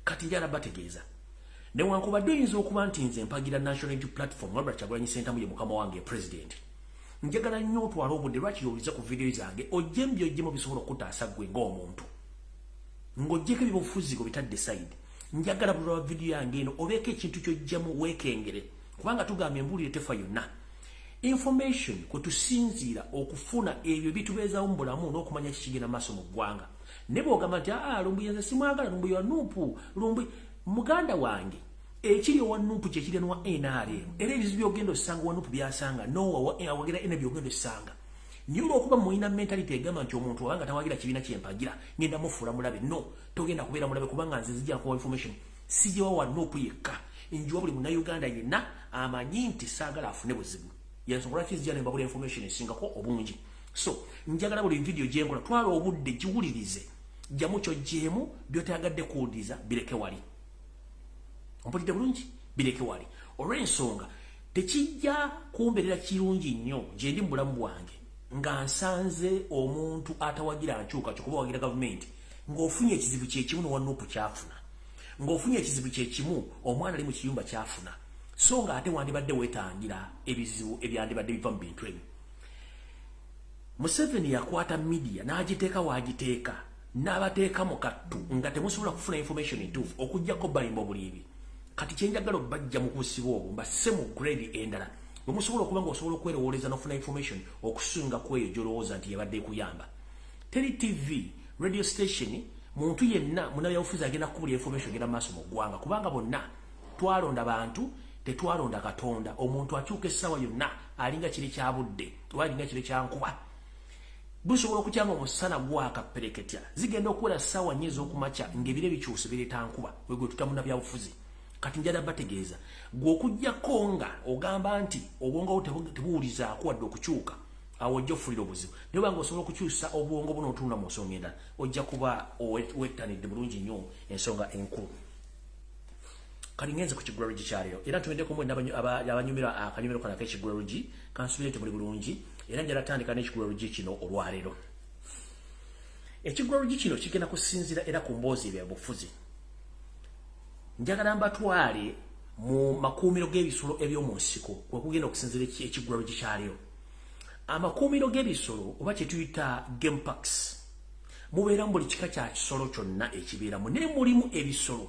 kati njala bategeeza newankubadde oyinza okuba nti nze mpagira National Unity Platform Robert Kyagulanyi Ssentamu ye mukama wange president njagala nnyo otwala obudde lwaki oyoliza ku video zange ojjemu bisobola okutaasa ggwe ng'omuntu ng'ojjeko eby'obufuzi bitadde side njagala buli lwa video yange eno obeeko ekintu ky'ojjamu weekengere kubanga tugambye embuulire tefa yonna information kwe tusinziira okufuna ebyo bitubeezaawo mu bulamu n'okumanya kikigenda maaso mu ggwanga ne bw'ogamba nti Lumbuye nze simwagala Lumbuye wa Nuupu Lumbuye muganda wange ekiri owa Nuupu kyekiri n'owa NRM era ebizibu by'ogenda osanga wa Nuupu byasanga n'owa awagira ena by'ogenda osanga niyo olw'okuba mulina mentality egamba nti omuntu obanga tawagira kibiina kyempagira ngenda mufuula mulabe no togenda kubeera mulabe kubanga nze nzija kuwa information sijewa wa Nuupu yekka njiwa buli munnayuganda yenna amanyi nti saagala afune buzibu yensonga lwaki nzija nembabula information esingako obungi so njagala buli video gyenkola twala obudde giwulirize jjamu ky'oggyemu by'otayagadde kuwuliriza bireke wali ompulidde bulungi bireke wali olw'ensonga tekijja kumbeerera kirungi nnyo gye ndi mu bulamu bwange nga nsanze omuntu atawagira nkyuka kyokuba wagira gavumenti ng'ofunye ekizibu kyekimu n'owa Nuupu kyafuna ng'ofunye ekizibu kyekimu omwana ali mu kiyumba kyafuna so nga ate wandibadde weetangira ebizibu ebyandibadde biva mu bintu ebyo Museveni yakwata media n'agiteeka waagiteeka n'abateeka mu kattu nga temusobola kufuna information entuufu okuggyako balimba obuliibi kati kyenjagala obbajja mu kusiba obwo mbasse mu grade endala bwe musobola okuba nga osobola okwerowooleza n'ofuna information okusinga ku eyo gy'olowooza nti yabadde ekuyamba teri TV radio station muntu yenna munnabyabufuzi agenda kukubulya information genda maaso mu ggwanga kubanga bonna twalonda bantu tetwalonda Katonda omuntu akyuka essaawa yonna alinga kiri kya budde oba alinga kiri kya nkuba busobola okukyanga omusana gwakapereketya zigenda okuwera ssaawa nnyo ez'okumakya ng'ebire bikyuse bireeta nkuba wegwe tutamunnabyabufuzi kati njala bategeeza gwe okuggyako nga ogamba nti obwongo tebuwulizaako wadde okukyuka awo ojja ofulira obuzibu naye obanga osobola okukyusa obwongo buno otunula mu nsonga endala ojja kuba wettanidde bulungi nnyo ensonga enkulu kali ngenze ku kigulalogi kyaleero era ntubendeko mwe abanyumira akanyumiro kano ak'ekigulalogi kansubire nti muli bulungi era njala tandika n'ekigulalogi kino olwaleero ekigulalogi kino kigenda kusinzira era ku mboozi ebyabufuzi njagala mbatwale mu makuumiro g'ebisolo eby'omu nsiko kwe kugenda okusinzira ekigulalogi kyaleero amakuumiro g'ebisolo oba kye tuyita game parks mubeeramu buli kika kya kisolo kyonna ekibeeramu naye mulimu ebisolo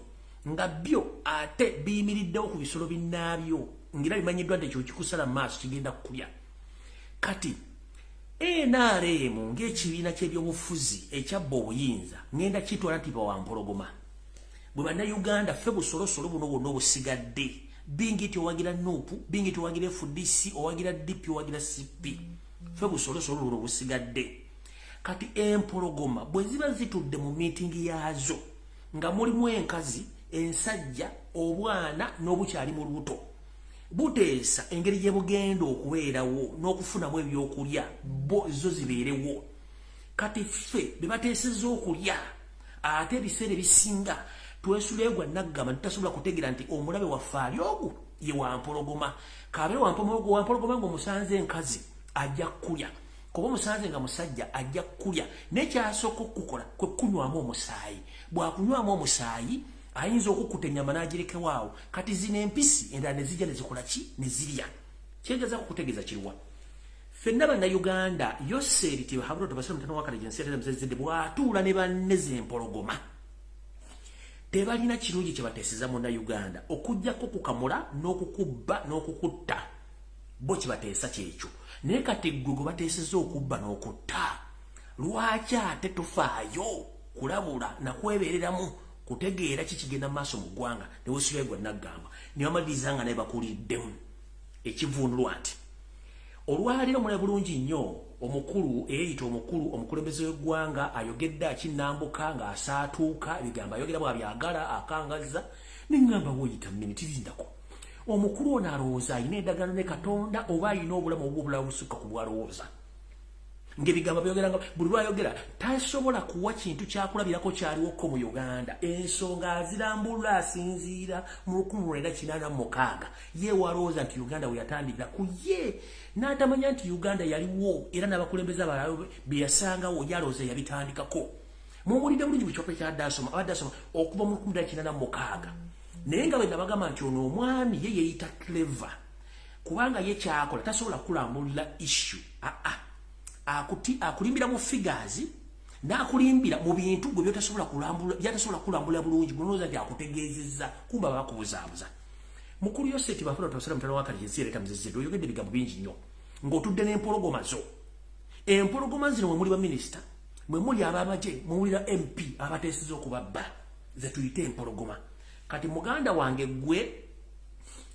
nga byo ate biyimiriddewo ku bisolo binnaabyo ngera bimanyiddwa nti ekyo kikusala mu maaso kigenda kukulya kati NRM ng'ekibiina ky'ebyobufuzi ekyabba obuyinza ngenda kitwala nti bawampologoma bwe bannayuganda ffe busolosolo buno bwonna obusigadde bingi ti owagira Nuupu bingi ti owagira FDC owagira DP owagira CP ffe busolosolo buno obusigadde kati empologoma bwe ziba zitudde mu miitingi yaazo nga mulimu enkazi ensajja obwana n'obukyali mu lubuto buteesa engeri gye bugenda okubeerawo n'okufunamu ebyokulya bo zo zibeerewo kati ffe be bateesezza okulya ate ebiseera ebisinga twesuleegwa naggamba tutasobola kutegeera nti omulabe waffe ali ogwo ye wampologoma kabeere wampologoma ng'omusanze enkazi ajja kulya kuba omusanze nga musajja ajja kulya n'ekyasooka okukola kwe kunywamu omusaayi bw'akunywamu omusaayi ayinza okukkuta ennyama n'agirekewaawo kati zino empisi endala ne zijja ne zikola ki ne zirya kyegeza kukutegeeza kiruwa ffenna bannayuganda yoseri tihabula tobasira mutano wakale jenseereza musezedde bw'atuula ne banne z'empologoma tebalina kirungi kye bateeseza munnayuganda okuggyako kukamula n'okukubba n'okukutta bo kibateesa kyekyo naye kati ggwe gwe bateeseza okubba n'okutta lwaki ate tufaayo kulabula nakwebeereramu kutegeera kikigenda maaso mu ggwanga ne wesuleegwa naggamba ne bamaliriza nga naye bakuliddemu ekivundulwa nti olwaleero mulabe bulungi nnyo omukulu eyeyita omukulu omukulembeze w'eggwanga ayogedde akinnambuka ng'asaatuuka ebigambo ayogera bwabyagala akangazza neŋŋamba woyita miniti zindako omukulu ono alowooza alina endagaano ne Katonda oba alina obulamu obw'obulala busukka ku bwalowooza ng'ebigambo byogeranga buli lwayogera tasobola kuwa kintu kyakulabirako kyaliwoko mu Uganda ensonga azirambulula asinziira mu 1986 ye walowooza nti Uganda we yatandikira ku ye n'atamanya nti Uganda yaliwo era n'abakulembeze abalala bye yasangawo yalowooza yabitandikako Mumulide bulungi mu kyope kya Dasoma abadasoma okuva mu 1986 naye nga bwe nabagamba nti ono omwami ye yeyita clever kubanga ye kyakola tasobola kulambulira issue akulimbira mu figures n'akulimbira mu bintu gwe byatasobola kulambula bulungi munoza nti akutegeezezza kumba bakubuzaabuza mukulu Yoseti bafuna twasala mutalo wakati yezireta muzizidde oyogedde ebigambo bingi nnyo ng'otudde n'empologoma zo empologoma zino mwe muli ba minisita mwe muli abamaje muwulira MP abateeseza okubabba ze tuyite empologoma kati muganda wange gwe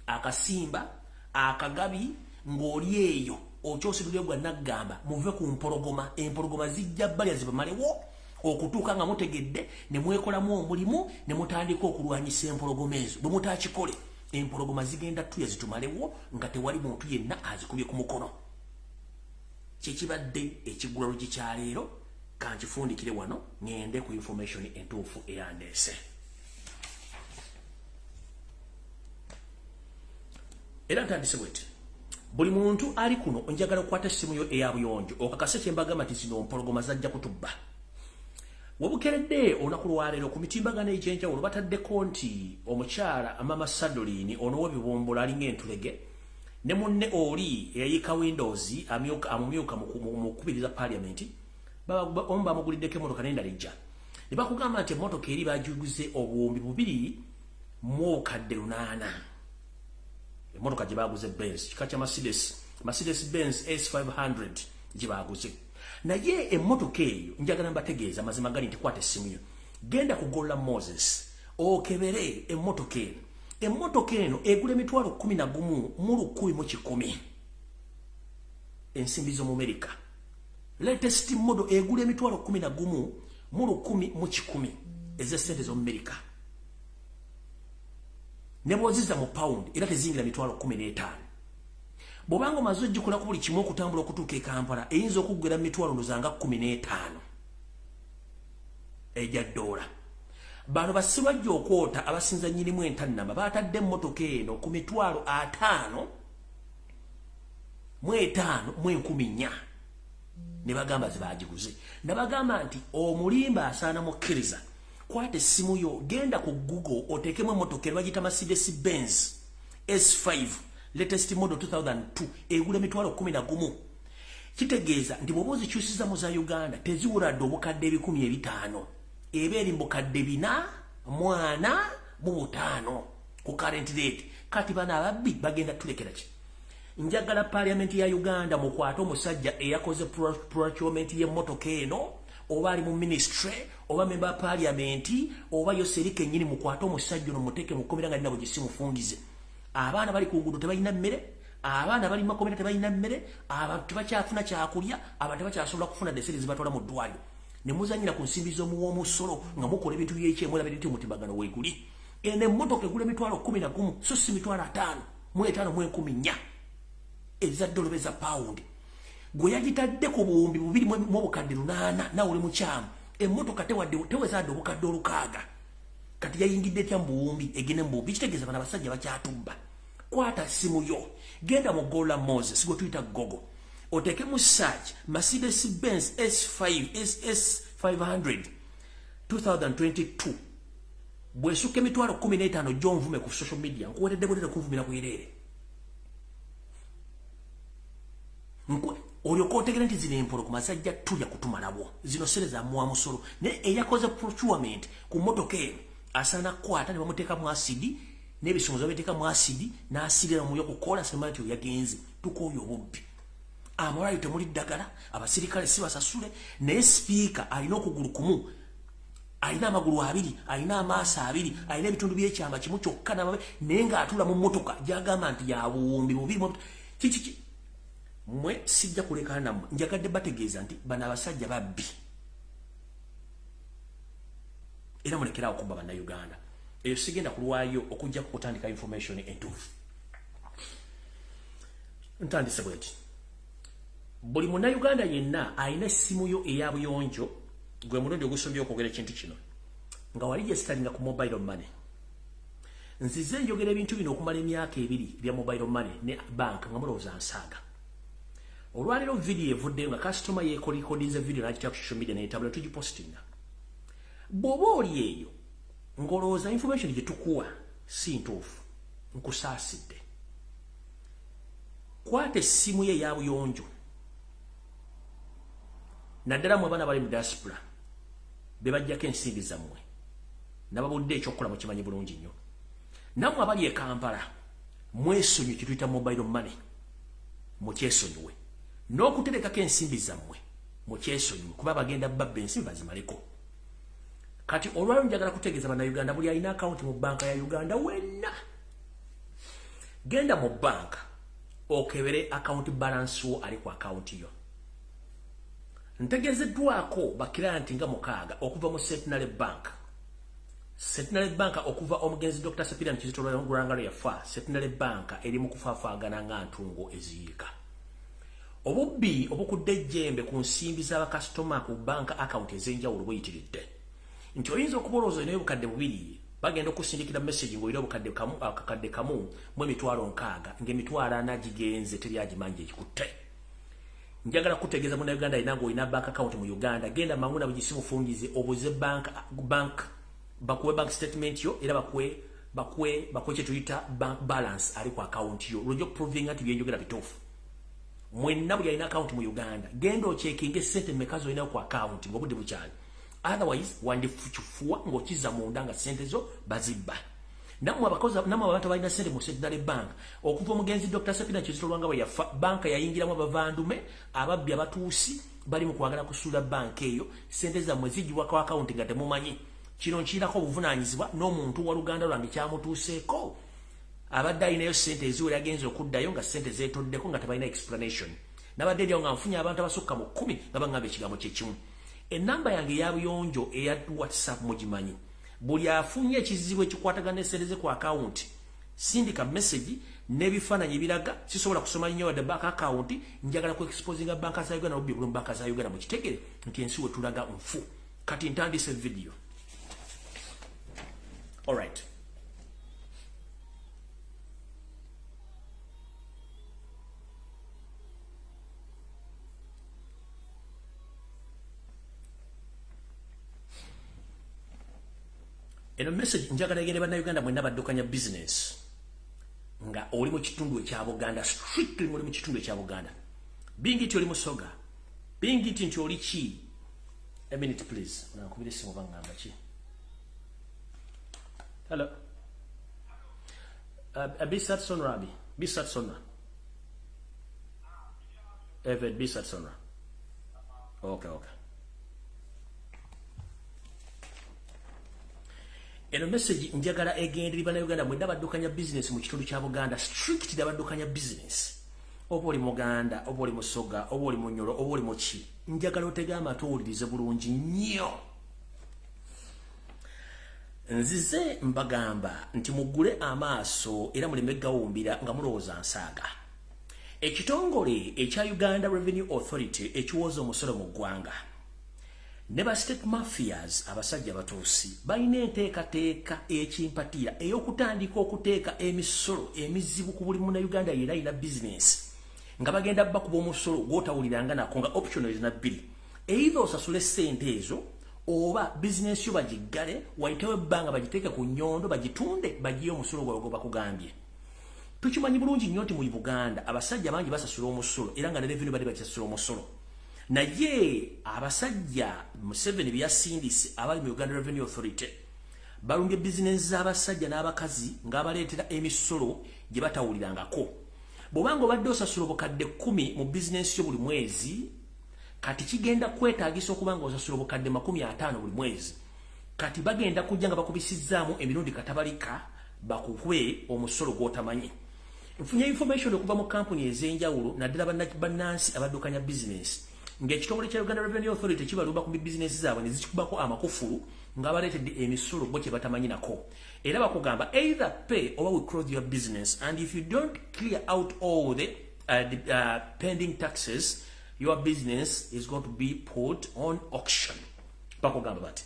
akasimba akagabi ng'oli eyo okyosidulye gwa naggamba muve ku mpologoma empologoma zijja balya zibamalewo okutuuka nga mutegedde ne mwekolamu omulimu ne mutandika okulwanyisa empologoma ezo bwe mutakikole empologoma zigenda tuya zitumalewo nga tewali muntu yenna azikubye ku mukono kyekibadde ekigulalo kikyaleero kankifundikire wano ngende ku information entuufu eyandeese era ntandise bweti buli muntu ali kuno njagala okukwata essimu yo eyabuyonjo okakase kyembagamba nti zino mpologoma zajja kutubba wabukeredde olunaku lwaleero ku mitimbagano egy'enjawulo bataddeko nti omukyala Mama Sadolini ono w'ebibombola alinga entulege ne munne oli eyayika Windows amumyuka mu kubiriza parliament omu bamuguliddeko emmotoka n'endala ejja ne bakugamba nti emmotoka eri bajuguze obuwumbi 2,800 emmotoka gye baguze Benz kika kya Mercedes Benz S500 gye baguze naye emmotoka eyo njagala mbategeeza mazima gali nti kwata essimu yo genda kugolla Moses okebere emmotoka eno egula emitwalo 11 mu 1,110 ensimbi zo mu America latest model egula emitwalo 11 mu 1,110 ezesente zo mu America neboziza mu pound era tezingira mitwalo 15 bobanga mazo jikola ku buli kimu okutambula okutuuka e Kampala eyinza okuggwera mitwalo ndozanga 15 ejja dola bano basibajja okwota abasinza nnyinimu entannama batadde emmotoka eno ku mitwalo 5 mu 10,4 ne bagamba zibagiguze nabagamba nti omulimba asaana mukkiriza kwate essimu yo genda ku Google otekemu emmotoka bagita Mercedes Benz S5 latest model 2002 egula mitwalo 11 kitegeeza nti bwobozi kyusiza mu za Uganda teziwula obukadde 15,000 eberi mbukadde 4 mwana mu 5 ku current rate kati bana ababbi bagenda tulekera ki njagala parliament ya Uganda mu kwato omusajja eyakoze procurement y'emmotoka eno oba ali mu ministry oba member parliament oba YOSERI kennyini mu kwato omusajja no muteke mu komera nga nabo gisimu fungize abaana bali ku ngudo tebalina mmere abaana bali makomera tebalina mmere abantu bakyafuna kyakulya abantu bakyasobola kufuna deseri zibatwala mu ddwaliro ne muzanyira ku nsimbi z'omuwoomusolo nga mukola ebintu by'ekyemwera biri mutimbagano weeguli ene emmotoka egula emitwalo 11 so si mitwalo 5 mu 5 mu 10 eza dola za pound gwe yagitadde ku buwumbi 2 mu bukadde 8 nawe uli mukyamu emmotoka tewezadde obukadde 6 kati yayingidde tya mbuwumbi egene mbuwumbi kitegeeza bana basajja bakyatubba kwata simu yo genda mu Gola Moses gwe tuyita Gogo oteke mu search Mercedes Benz S500 2022 bwesuke mitwalo 15 jonvume ku social media nkuweredde bwedde kunvumira kuyirere olyoka otegera nti zino empologoma zajja tulya kutumalabo zino sere za muwamusolo ne eyakoze procurement ku mmotoka eno asaana kwata ne bamuteeka mu asidi n'ebisumuluzo biteeka mu asidi n'asidira mu yokukola semanti yagenze tukooyo obubbi amalwaliro temuli ddagala abasirikale si basasule naye sipiika alina okugulu kumu alina amagulu 2 alina amaaso 2 alina ebitundu by'ekyamba kimu kyokka naye ng'atula mu mmotoka gyagamba nti yabuwumbi 2 kiki mwe sijja kulekana nammwe njagadde bategeeza nti bano abasajja babbi era mulekerawo kubba bannayuganda eyo sigenda kulwayo okujja kukutandika information entuufu ntandise bweti buli munnayuganda yenna alina essimu yo eyabuyonjo gwe mulundi ogusombye okwogera ekintu kino nga wali gyesitalinga ku mobile money nzize njogera ebintu bino okumala emyaka 2 bya mobile money ne bank nga mulowooza nsaaga olwaliro video evuddeyo nga customer yeekolikodinze video n'agitya ku social media neyetabula tugipostinga bwoba oli eyo ngolooza information gye tukuwa si ntuufu nkusaasidde kwata essimu ye ya buyonjo naddala mu abaana bali mu diaspora be bajjako ensimbi zammwe nababudde ekyokukola mukimanyi bulungi nnyo nammwe abali e Kampala mwesonyi kituyita mobile money mukyesonyiwe n'okuterekako ensimbi zammwe mukyesonyiwe kuba bagenda babba ensimbi bazimaleko kati olwaliro njagala kutegeeza bannayuganda buli alina akawunti mu banka ya Uganda wenna genda mu banka okebere account balance wo ali ku account yo ntegezeddwako bakiranti nga mukaaga okuva mu Centenary Bank okuva omugenzi Dr. Sapira Mkizito Lwangalo yafa Centenary Bank eri mu kufaafagana nga ntungo eziyiika obubbi obukudde ejjembe ku nsimbi z'abakasitoma ku banka account ez'enjawulo buyitiridde nti oyinza okubolooza naye obukadde bubiri bagenda okusindikira message ng'olina akakadde kamu mu emitwalo 6 ng'emitwalo 4 gigenze teri agimanja ekikutte njagala kutegeeza munnayuganda alina ng'olina bank account mu Uganda genda mangu na bugisibufungize obuze bank bakuwe bank statement yo era bakuwe kye tuyita bank balance ali ku account yo lwojja okuprovinga nti byenjogera bituufu mwenna buli alina account mu Uganda genda ocekinga essente mmeka z'olina ku account ng'obudde bukyali otherwise wandifuchufuwa ngokiza munda nga sente zo bazibba namwe abantu balina sente mu Centenary Bank okuva omugenzi Dr. Sapina Kizito Lwangabo yafa banka yayingiramu abavandume ababbi abatuusi bali mu kwagala kusuula banka eyo sente zammwe ziggibwa ku account nga temumanyi kino nkirako obuvunaanyizibwa n'omuntu wa luganda lwange kyamutuuseeko abadde alinayo sente eziwera agenza okuddayo nga sente zeetoddeko nga tebalina explanation nabadde eryawo nga nfunye abantu abasukka mu 10 nga baŋŋamba ekigambo kyekimu enamba yange ya buyonjo eya WhatsApp mugimanyi buli afunye ekizibu ekikwatagana n'essente ze ku account sindika message n'ebifaananyi biraga sisobola kusoma nnyo wadde bank account njagala ku exposinga banka za Uganda obubbi bulungi banka za Uganda mukitegere nti ensi we tulaga nfu kati ntandise video all right eno message njagala egende bannayuganda mwenna baddukanya business nga oli mu kitundu ekya Buganda strictly oli mu kitundu ekya Buganda bingiti oli musoga bingiti nti oli ki a minute please unankubira esimu bangamba ki hello Bisat Sonrabi Bisat Sonra Evet Bisat Sonra okay eno message njagala egenderi bannayuganda mwenna baddukanya business mu kitundu kya Buganda strictly baddukanya business oba oli muganda oba oli musoga oba oli munyolo oba oli muki njagala otega amatu owulirize bulungi nnyo nzize mbagamba nti mugule amaaso era muleme gawumbira nga mulowooza nsaaga ekitongole ekya Uganda Revenue Authority ekiwooza omusolo mu ggwanga Neba state mafias abasajja batuusi balina enteekateeka ekimpatiira ey'okutandika okuteeka emisolo emizibu ku buli munnayuganda yenna alina business nga bagenda bakuba omusolo gw'otawuliranga nako nga optional ezina bbiri either osasule ssente ezo oba business yo bagiggale wayitewo ebbanga bagiteeke ku nnyondo bagitunde bagiye omusolo gwawe gwe bakugambye tukimanyi bulungi nnyo nti mu Buganda abasajja bangi basasula omusolo era nga ne revenue bali bakisasula omusolo naye abasajja Museveni byasindise abali mu Uganda Revenue Authority balumbye business z'abasajja n'abakazi ng'abaleetera emisolo gye batawulirangako bw'obanga obadde osasula obukadde 10 mu business yo buli mwezi kati kigenda kwetaagisa okuba nga osasula obukadde 50 buli mwezi kati bagenda kujja nga bakubisizzaamu emirundi katabalika bakuwe omusolo gw'otamanyi nfunye information okuva mu kampuni ez'enjawulo naddala bannansi abaddukanya business ng'ekitongole kya Uganda Revenue Authority kibalumba ku business zaabwe ne zikikubako amakufulu ng'abaleetedde emisolo bo kye batamanyi nako era bakugamba either pay or withdraw your business and if you don't clear out all the pending taxes your business is going to be put on auction bakugamba bati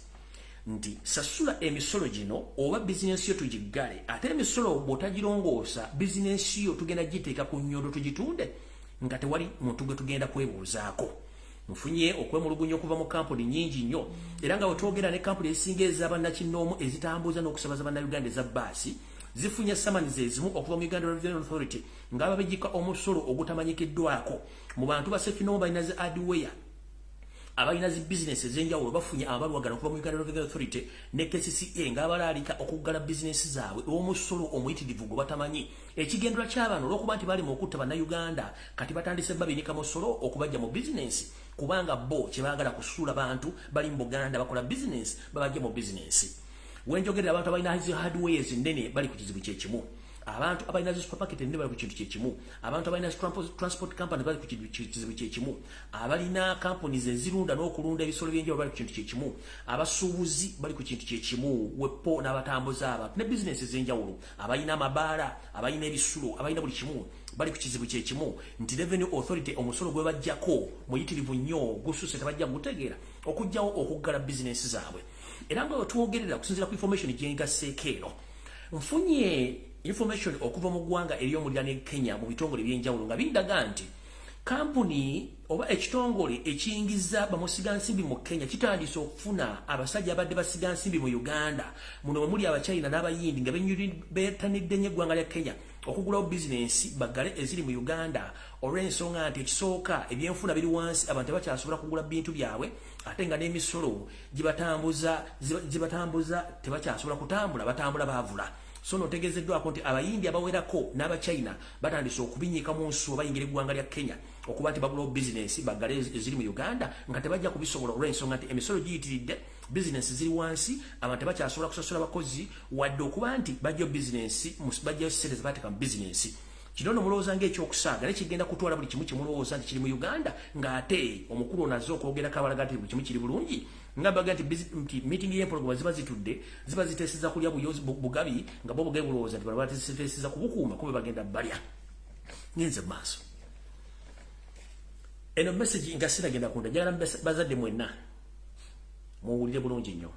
nti sasula emisolo gino oba business yo tugiggale ate emisolo bw'otagirongoosa business yo tugenda giteeka ku nnyondo tugitunde nga tewali muntu gwe tugenda kwebuuzaako Mfunye okwemulugunya okuva mu kampuni nyingi nnyo era nga wetwogera ne kampuni ezisinga ez'abannakinoomu ezitambuza n'okusabaza bannayuganda eza bbaasi zifunye samanize ezimu okuva mu Uganda Revenue Authority ng'ababeggyika omusolo ogutamanyikiddwako mu bantu basefinomu balina zi hardware abalina zi business ez'enjawulo bafunye abalwagala okuva mu Uganda Revenue Authority ne KCCA ng'abalaalika okuggala business zaabwe omusolo omuyitirivu gwe batamanyi ekigendera ky'abantu olw'okuba nti bali mu okutta bannayuganda kati batandise babinika musolo okubajja mu business kubanga bo kyebaagala kusuula bantu bali mu Buganda bakola business babajja mu business wenjogerera abantu abalina zi hardwares nnene bali ku kizibu kyekimu abantu abalina zi supermarket nnene bali ku kintu kyekimu abantu abalina transport company bali ku kizibu kyekimu abalina companies ezirunda n'okulunda ebisolo by'enjawulo bali ku kintu kyekimu abasuubuzi bali ku kintu kyekimu wepo n'abatambuza abantu ne business ez'enjawulo abalina amabaala abalina ebisulo abalina buli kimu bali ku kizibu kyekimu nti Revenue Authority omusolo gwe bajjako muyitirivu nnyo gususse tebajja gutegeera okujjawo okuggala business zaabwe era nga wetwogerera kusinziira ku information gyengasseeko eno nfunye information okuva mu ggwanga ery'omuliraano e Kenya mu bitongole by'enjawulo nga bindaga nti kampuni oba ekitongole ekiyingiza bamusigansimbi mu Kenya kitandise okufuna abasajja abadde basigansimbi mu Uganda muno mwe muli abachina n'abayindi nga beetanidde nnyo eggwanga lya Kenya okugulawo bizinensi baggale eziri mu Uganda olw'ensonga nti ekisooka ebyenfuna biri wansi abantu tebakyasobola kugula bintu byabwe ate nga n'emisolo gibatambuza tebakyasobola kutambula batambula baavula so notegezeddwako nti abayindi abawerako n'abachina batandise okubinyiika mu nsi bayingira eggwanga lya Kenya okuba nti bagulawo bizinensi baggale eziri mu Uganda nga tebajja kubisobola olw'ensonga nti emisolo giyitiridde bizinensi ziri wansi abantu tebakyasobola kusasula bakozi wadde okuba nti bajja bizinensi bajja ssente zebateeka mu bizinensi kino nno mulowooza ng'ekyokusaaga nekigenda kutwala buli kimu kimulowooza nti kiri mu Uganda ng'ate omukulu onaze okwogerako abalaga nti buli kimu kiri bulungi nga baga nti meeting y'empologoma ziba zitudde ziba ziteeseza kulya bugabi nga bo bugabi bulowooza nti bano bateeseza kubukuuma kube bagenda balya ngenze mu maaso eno message nga sinagenda kunda njagala bazadde mwenna muwulire bulungi nnyo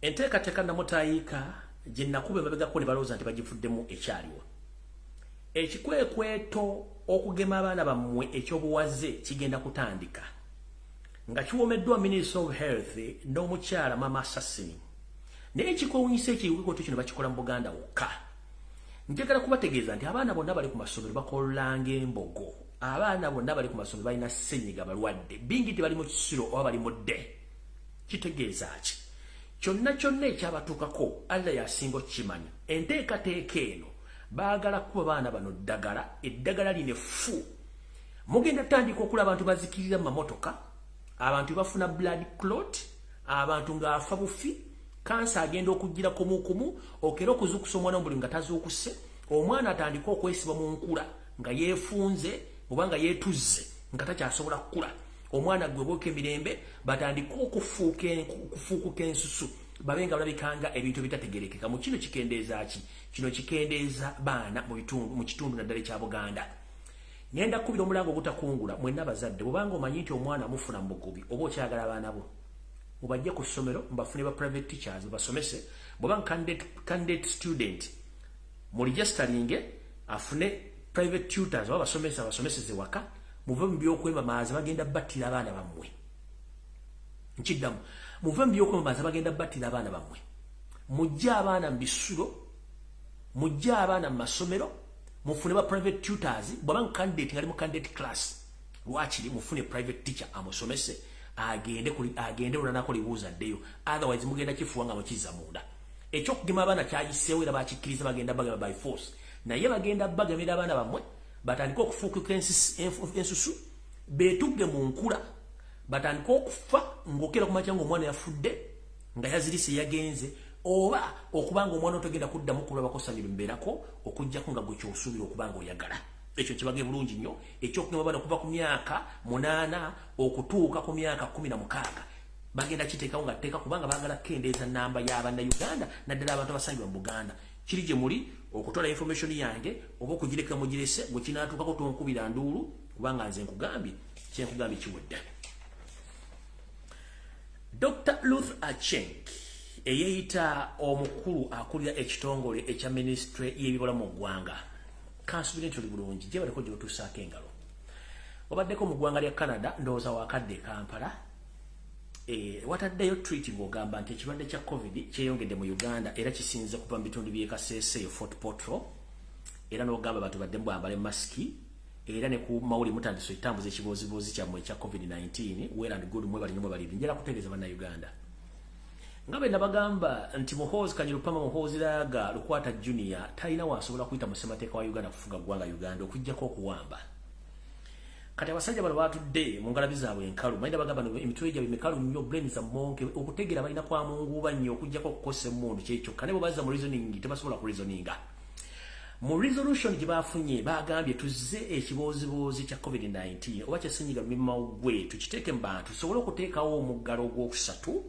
enteekateeka namutayiika gye nakuba emabegako ne balowooza nti bagifuddemu ekyaliwo ekikwekweto okugema abaana bammwe ekyobuwaze kigenda kutandika nga kiwomeddwa Minister of Health n'omukyala Mama Assassin naye ekikowunyisa ekikwekweto kino bakikola mu Buganda wokka njagala kubategeeza nti abaana bonna bali ku masomero bakolanga embogo abaana bonna bali ku masomero balina ssenyiga balwadde bingi tebali mu kisiro oba bali mudde kitegeeza ki kyonna ekyabatuukako Allah yasinga okukimanya enteekateeka eno baagala kuba baana bano eddagala lino effu mugenda tandika okula abantu bazikirira mu mamotoka abantu bafuna blood clot abantu ng'afa bufi kansa agenda okugira kumukumu okera okuzukusa omwana omubuli nga tazuukuse omwana atandika okwesiba mu nkula nga yeefunze oba nga yeetuzze nga takyasobola kukula omwana gwe bwoka emirembe batandika okufuukuka ensusu babe nga balabikanga ebintu bitategerekeka mu kino kikendeeza ki kino kikendeeza baana mu kitundu naddala ekya Buganda ngenda kubira omulango ogutakungula mwenna abazadde bwobanga omanyi nti omwana mufuna mu bugubi oba okyagala abaana bo mubajje ku ssomero mbafune ba private teachers basomese bwobanga candidate student mu registeringe afune private tutors oba basomeseze waka muve mu byokwemamaaza bagenda battira abaana bammwe nkiddamu muve mu byokwemamaaza bagenda battira abaana bammwe mujje abaana mu bisulo mujje abaana mu masomero mufune ba private tutors bwabanga candidate ngali mu candidate class lwakiri mufune private teacher amusomese agende olwanako libuuza ddeyo otherwise mugenda kifuwa nga mukiza munda ekyokugema abaana kyayiseewo era bakikkiriza bagenda bagema by force naye bagenda bagemera abaana bammwe batandika okufuukuka ensusu beetugge mu nkula batandika okufa ng'okera ku makya ng'omwana yafudde nga yazirise yagenze oba okubanga omwana otogenda kuddamu kulaba kosaniro mbeerako okujjako nga gwe kyosuubira okubanga oyagala ekyo kibage bulungi nnyo ekyokugema abaana okuva ku myaka 8 okutuuka ku myaka 16 bagenda kiteekawo nga tteeka kubanga baagala kukendeeza nnamba y'Abannayuganda naddala abantu abasangibwa mu Buganda kiri gye muli okutwala information yange oba okugireka mugirese gwe kinaatuukako tonkubira nduulu kubanga nze nkugambye kyenkugambye kiwedde. Dr. Ruth Acheng eyeyita omukulu akulira ekitongole ekya ministry y'ebibala mu ggwanga kansubire nti oli bulungi gye baliko gye batuusaako engalo Obaddeko mu ggwanga lya Canada ndowooza wakadde Kampala. Wataddeyo tweet ng'ogamba nti ekirwadde kya COVID kyeyongedde mu Uganda era kisinze kuva mu bitundu by'e Kasese, Fort Portal. Era n'ogamba abantu badde bambale masiki. Era ne ku mawuli mutandise etambuza ekiboozibozi kyammwe ekya COVID-19. Well and good mwe bali nnyo bali njala kutegeeza bannayuganda. Nga bwe nabagamba nti Muhoozi Kanyirupama Muhoozi Laaga Lukwata Junior talina wasobola kuyita mu ssemateeka wa Uganda kufuga ggwanga Uganda okuggyako okuwamba. Kati abasajja bano batudde mu ngalabi zaabwe enkalu. Mayinda bagamba emitwe gyabwe mikalu nnyo, brain za monke, okutegeera balina kwamunguuba nnyo okuggyako okukosa emmundu kyekyo. Kane bwe bazza mu reasoning tebasobola ku reasoninga. Mu resolution gye bafunye bagambye tuzze ekiboozibozi kya COVID-19 oba kya ssennyiga lumiimamawuggwe tukiteeke mu bantu tusobole okuteekawo omuggalo ogwokusatu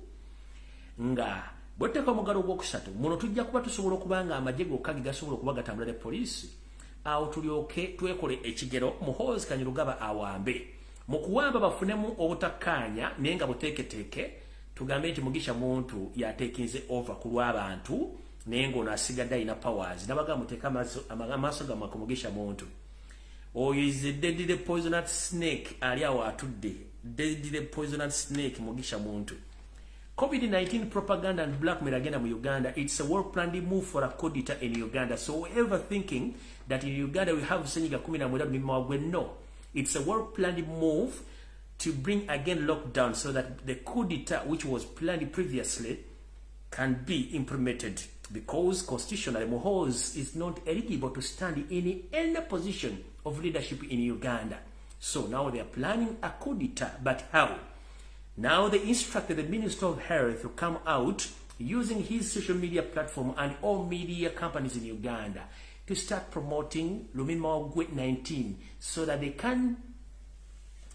nga bwe tuteekawo omuggalo ogwokusatu muno tujja kuba tusobola okuba nga amagye gokka ge gasobola okuba gatambula ne poliisi. Awo tulyoke twekole ekigero Muhoozi Kanyirugaba awambe. Mu kuwamba bafunemu obutakkaanya naye nga buteeketeeke tugambe nti Mugisha Muntu yateekinze over ku lw'abantu naye ng'ono asigadde alina powers. Nabaga muteeka amaaso gammwe ku Mugisha Muntu. Oyo is a deadly poisonous snake ali awo atudde. Deadly poisonous snake Mugisha Muntu. COVID-19 propaganda and blackmail again in Uganda. It's a well-planned move for a coup d'etat in Uganda. So whoever thinking that in Uganda we have Senyiga Kumina Mweda, no. It's a well-planned move to bring again lockdown so that the coup d'etat which was planned previously can be implemented. Because constitutionally Muhoozi is not eligible to stand in any position of leadership in Uganda. So now they are planning a coup d'etat. But how? Now they instructed the Minister of Health to come out using his social media platform and all media companies in Uganda to start promoting Lumiimamawuggwe 19 so that they can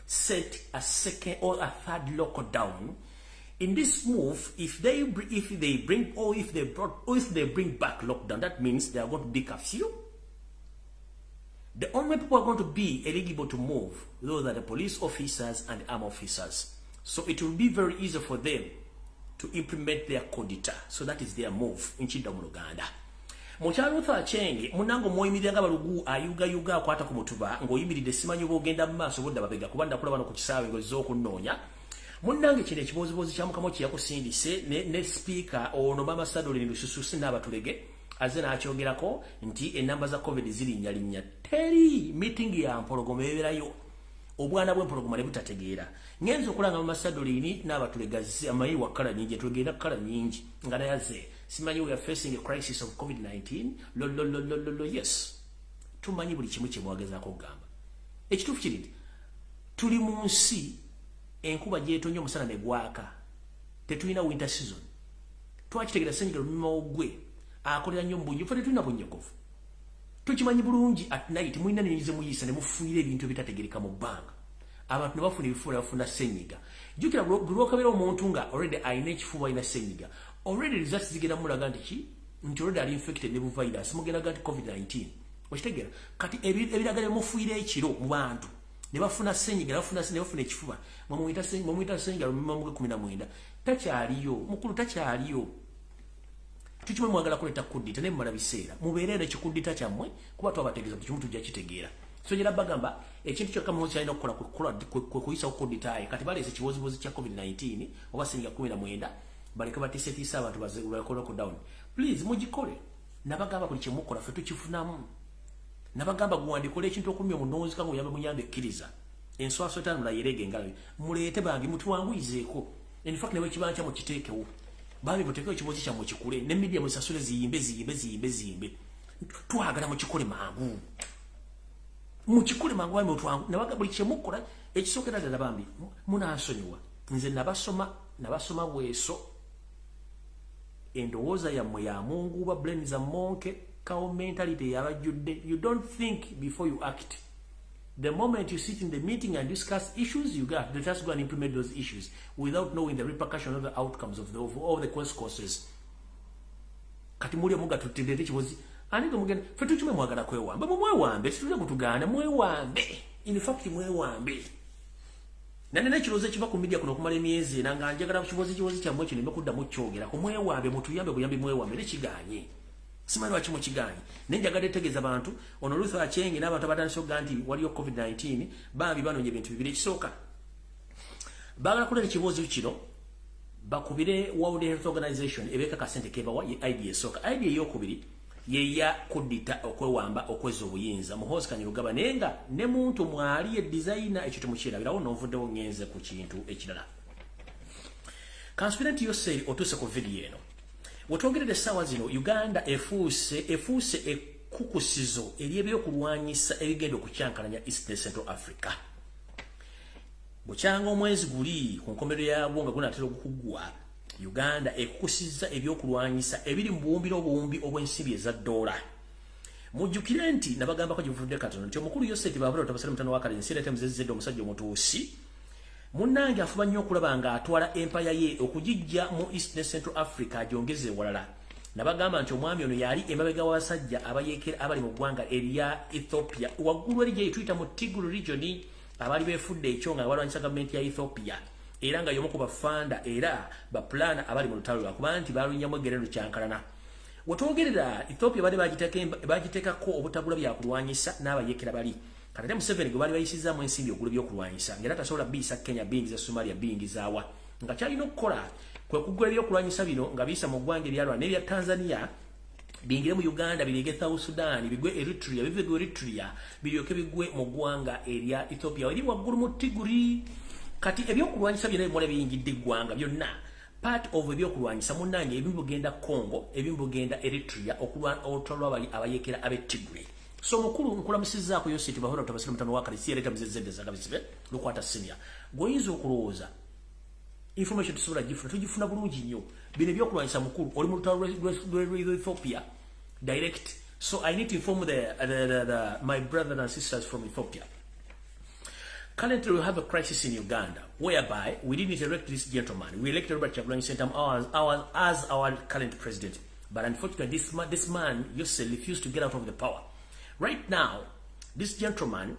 set a second or a third lockdown. In this move, if they bring back lockdown, that means they are going to be curfew. The only people who are going to be eligible to move, those are the police officers and armed officers. So it will be very easy for them to implement their coup d'etat. So that is their move in Uganda. Mukyalo Luther Chenge munango moyimirira nga balugu ayuga akwata ku mutuba ng'oyimiridde simanyi bw'ogenda mu maaso bodda babega kuba ndakulaba no ku kisaawe ng'ozza okunnoonya. Munnange kino ekiboozibozi kya Mukama kyeyakusindise ne speaker ono Mama Sadolin Lusususi n'abatulege azze n'akyogerako nti ennamba za COVID zirinnyalinnya. Teri meeting ya mpologoma ebeerayo. Obwana bw'empologoma ne butategeera. Ngenza okulanga Mama Sadolin n'abatulegazze amayi wa kkala nyingi tugenda kkala nyingi nga nayaze. Simanyi we are facing a crisis of COVID-19. Yes. Tumanyi buli kimu kye mwagezaako okugamba. Ekituufu kiri tuli mu nsi enkuba gy'etonnya omusana ne gwaka. Tetulina winter season. Twakitegeera Ssenyiga Lumiimamawuggwe akolera nnyo mu bunyogovu. Tetulina bunyogovu. Tukimanyi bulungi at night mulina nenyize muyisa ne mufuuyira ebintu ebitategereka mu bbanga. Abantu ne bafuna ebifuba bafuna Ssenyiga. Jjukira buli lw'okabeera omuntu nga already alina ekifuba alina Ssenyiga. Already results zigenda mulaga nti already ali infected ne bu virus mugenda nti COVID-19. Okitegeera kati ebiragala mufuuyira ekiro mu bantu ne bafuna Ssenyiga ne bafuna ekifuba mumuyita Ssenyiga Lumiimamawuggwe 19 takyaliyo mukulu takyaliyo. Tukimwe mwagala kuleta kudita ne mmala biseera mubeerera ekikudita kyammwe kuba twabategeeza kimu tujja kitegeera. So njera bagamba ekintu kyokka Muhoozi alina okukola kuyisa okuditaye kati baleese ekiboozibozi kya COVID-19 oba Ssenyiga 19 baleke batiisetiisa abantu bakola lockdown. Please mugikole. Nabagamba buli kyemukola ffe tukifunamu. Nabagamba guwandikola ekintu okulumya omunoozi kangu oyambe muyambe ekkiriza. Enswaso etaano mulayirege engalabi. Muleete bangi mutuwanguyizeeko. In fact newe ekibanja mukiteekewo. Bambi muteekewo ekiboozi kyammwe kikule ne media musasule ziyimbe. Twagala mukikole mangu. Mukikole mangu bambi mutwangu. Nabagamba buli kyemukola ekisookera ddala bambi munansonyiwa. Nze nabasoma bweso. Endowooza yammwe ya mungu ba brain za monke cow mentality yabajjudde. You don't think before you act. The moment you sit in the meeting and discuss issues, you got let us go and implement those issues without knowing the repercussion of the outcomes of the consequences. Kati muli omuga tutendete kibozi aniko mugenda fe tukime mwagala kwewamba mwewambe situle kutugana mwewambe in fact mwewambe. Nane kiroze kiva ku media kuno kumala emyezi nanga njagala kibozi kyammwe kino mbekudda mu kyogera ku mwewambe mutuyambe buyambe mwewambe ne kiganye. simanyi lwaki mukigaanyi naye njagala etegeeza abantu ono Ruth Aceng n'abantu abatandise okuga nti waliyo COVID-19 bambi banoonya ebintu bibiri. Ekisooka baagala kuleeta ekibuuzo kino bakubire World Health Organization ebeeka kasente kebawa ye idea esooka. Idea ey'okubiri yeya kudita okwewamba okweza obuyinza muhozi Kanyirugaba nenga ne muntu mwali ye designer ekyo temukirabirawo n'ovuddewo ngenze ku kintu ekirala. Kanspirant Yoseri otuse ku video eno wetwogerera essaawa zino Uganda efuuse ekukusizo ery'ebyokulwanyisa ebigenda okukyankalanya East ne Central Africa. Bukyanga omwezi guli ku nkomerero yagwo nga gunaatera okugwa, Uganda ekukusiza ebyokulwanyisa ebiri mu buwumbiro obuwumbi obw'ensimbi eza $. Mujjukire nti nabagambako givudde katono nti omukulu Yoseri Babula Otabasale mutano wa Kalensi Sirete Muzezedde omusajja omutuusi munnange afuba nnyo okulaba ng'atwala empaya ye okugijja mu East ne Central Africa agyongeze ewalala. Nabagamba nti omwami ono yali emabega w'abasajja abayeekera abali mu ggwanga erya Ethiopia waggulu eri gye tuyita mu Tigray region abali beefudde ekyo nga balwanyisa gavumenti ya Ethiopia era nga y'omu ku bafanda era baplana abali mu lutalo lwakuba nti balunyamu eggerero kyankalana. Wetwogerera Ethiopia bade bagiteekako obutabula byakulwanyisa n'abayeekera bali Kati Museveni gwe bali bayisizaamu ensimbi okugula ebyokulwanyisa ng'era tasobola biisa Kenya bingiza Somalia bingizaawa nga kyalina okukola kwe kugula ebyokulwanyisa bino nga biisa mu ggwanga eryalwa n'ebya Tanzania bingire mu Uganda birege South Sudan bigwe Eritrea bive Eritrea biryoke bigwe mu ggwanga erya Ethiopia eri waggulu mu Tigray. Kati ebyokulwanyisa byonna ebimala biyingidde eggwanga byonna part of ebyokulwanyisa munnange ebimu bugenda Congo ebimu bugenda Eritrea olutalo lw'abali abayeekera ab'e Tigray. So mukulu nkulamusizaako Yoseri Babula Otabasale mutano wa Kalensi Sirete Muzezedde zagabisibe lukwata senior goyinza okulowooza information tusobola tugifuna bulungi nnyo bino ebyokulwanyisa mukulu oli mu lutalo lw'e Ethiopia direct. So I need to inform my brothers and sisters from Ethiopia. Currently, we have a crisis in Uganda, whereby we didn't elect this gentleman. We elected Robert Kyagulanyi Ssentamu as our current president. But unfortunately, this man, Yoseri, refused to get out of the power. Right now, this gentleman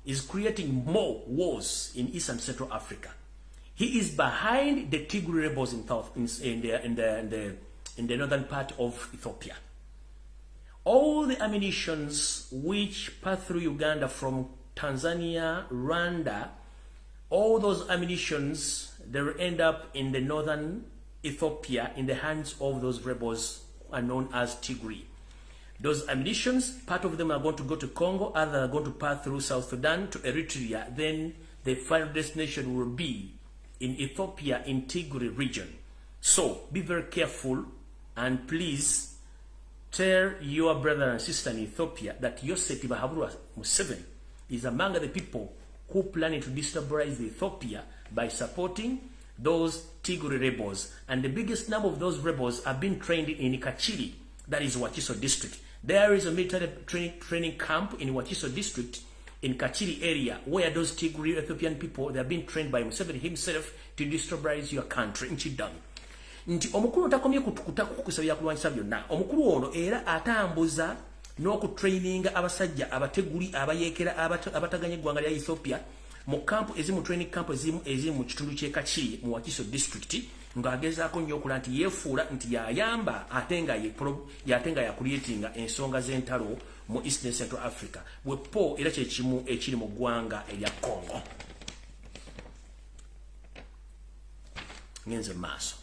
is creating more wars in East and Central Africa. He is behind the Tigray rebels in the northern part of Ethiopia. All the ammunitions which pass through Uganda from Tanzania, Rwanda, all those ammunitions, they will end up in the northern Ethiopia in the hands of those rebels are known as Tigray. Those ammunitions, part of them are going to go to Congo, others are going to pass through South Sudan to Eritrea. Then the final destination will be in Ethiopia in Tigray region. So be very careful and please tell your brother and sister in Ethiopia that Yoseri Babula Museveni is among the people who planning to destabilize Ethiopia by supporting those Tigray rebels. And the biggest number of those rebels are being trained in Kachiri, that is Wakiso district. There is a military training camp in Wakiso district in Kachiri area where those Tigray Ethiopian people, they are being trained by Museveni himself to destabilize your country. Nti omukulu takomye kutukuta kukusabya kulwanyisa byonna. Omukulu ono era atambuza n'okutraininga abasajja abateguli abayeekera abataganye eggwanga lya Ethiopia mu camp ezimu training camp ezimu mu kitundu ky'e Kachiri mu Wakiso district ng'agezaako nnyo okula nti yeefuula nti yayamba ate nga yakuliyetinga ensonga z'entalo mu East ne Central Africa bwepo era kye kimu ekiri mu ggwanga erya Congo. Ngenze maaso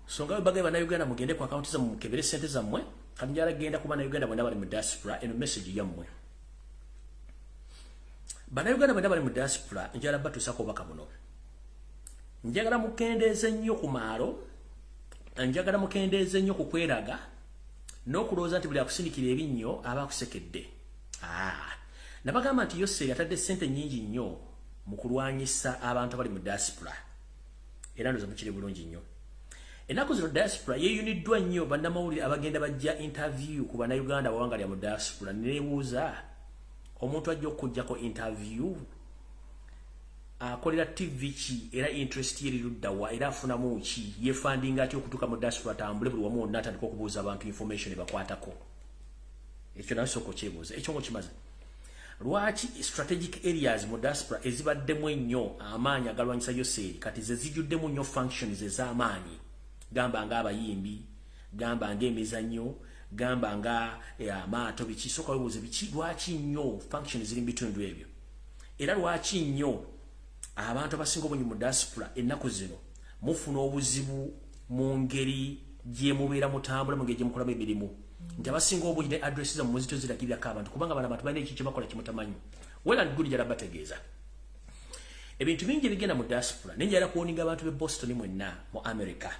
songa bagay bannayuganda mugende ku akaunti zammwe mukebere ssente zammwe kati njala genda ku bannayuganda bonna bali mu diaspora eno message yammwe. Bannayuganda bonna bali mu diaspora njala batuusako obubaka buno. Njagala mukendeeze nnyo ku maalo, njagala mukendeeze nnyo ku kweraga n'okulowooza nti buli akusindikira ebinnyo aba akusekedde. Nabagamba nti Yoseri atadde ssente nnyingi nnyo mu kulwanyisa abantu abali mu diaspora era ndowooza mukiri bulungi nnyo. Ennaku zino diaspora yeeyuniddwa nnyo bannamawulire abagenda bajja interview ku bannayuganda bawanga lya mu diaspora. Neebuuza omuntu ajja okujjako interview akolera TV ki era interest ye eruddawa era afunamu ki yeefandinga atya okutuuka mu diaspora atambule buli wamu wonna atandika okubuuza abantu information ebakwatako. Ekyo nawe sooka okyebuuza ekyo ng'okimaze. Lwaki strategic areas mu diaspora ezibaddemu ennyo amaanyi agalwanyisa Yoseri kati ze zijjuddemu nnyo functions ez'amaanyi gamba ng'abayimbi gamba ng'emizannyo gamba nga amaato biki soka webuuze biki lwaki nnyo function ziri mu bitundu ebyo era lwaki nnyo abantu abasinga obungi mu diaspora ennaku zino mufuna obuzibu mu ngeri gye mubeera mutambula mu ngeri gye mukolamu emirimu nti abasinga obungi ne address zammwe muzito ziragibirako abantu kubanga bano abantu balina ekyo kye bakola kimutamanyi well and good jala bategeeza ebintu bingi bigenda mu diaspora nenjala kuwoninga abantu be Boston mwenna mu America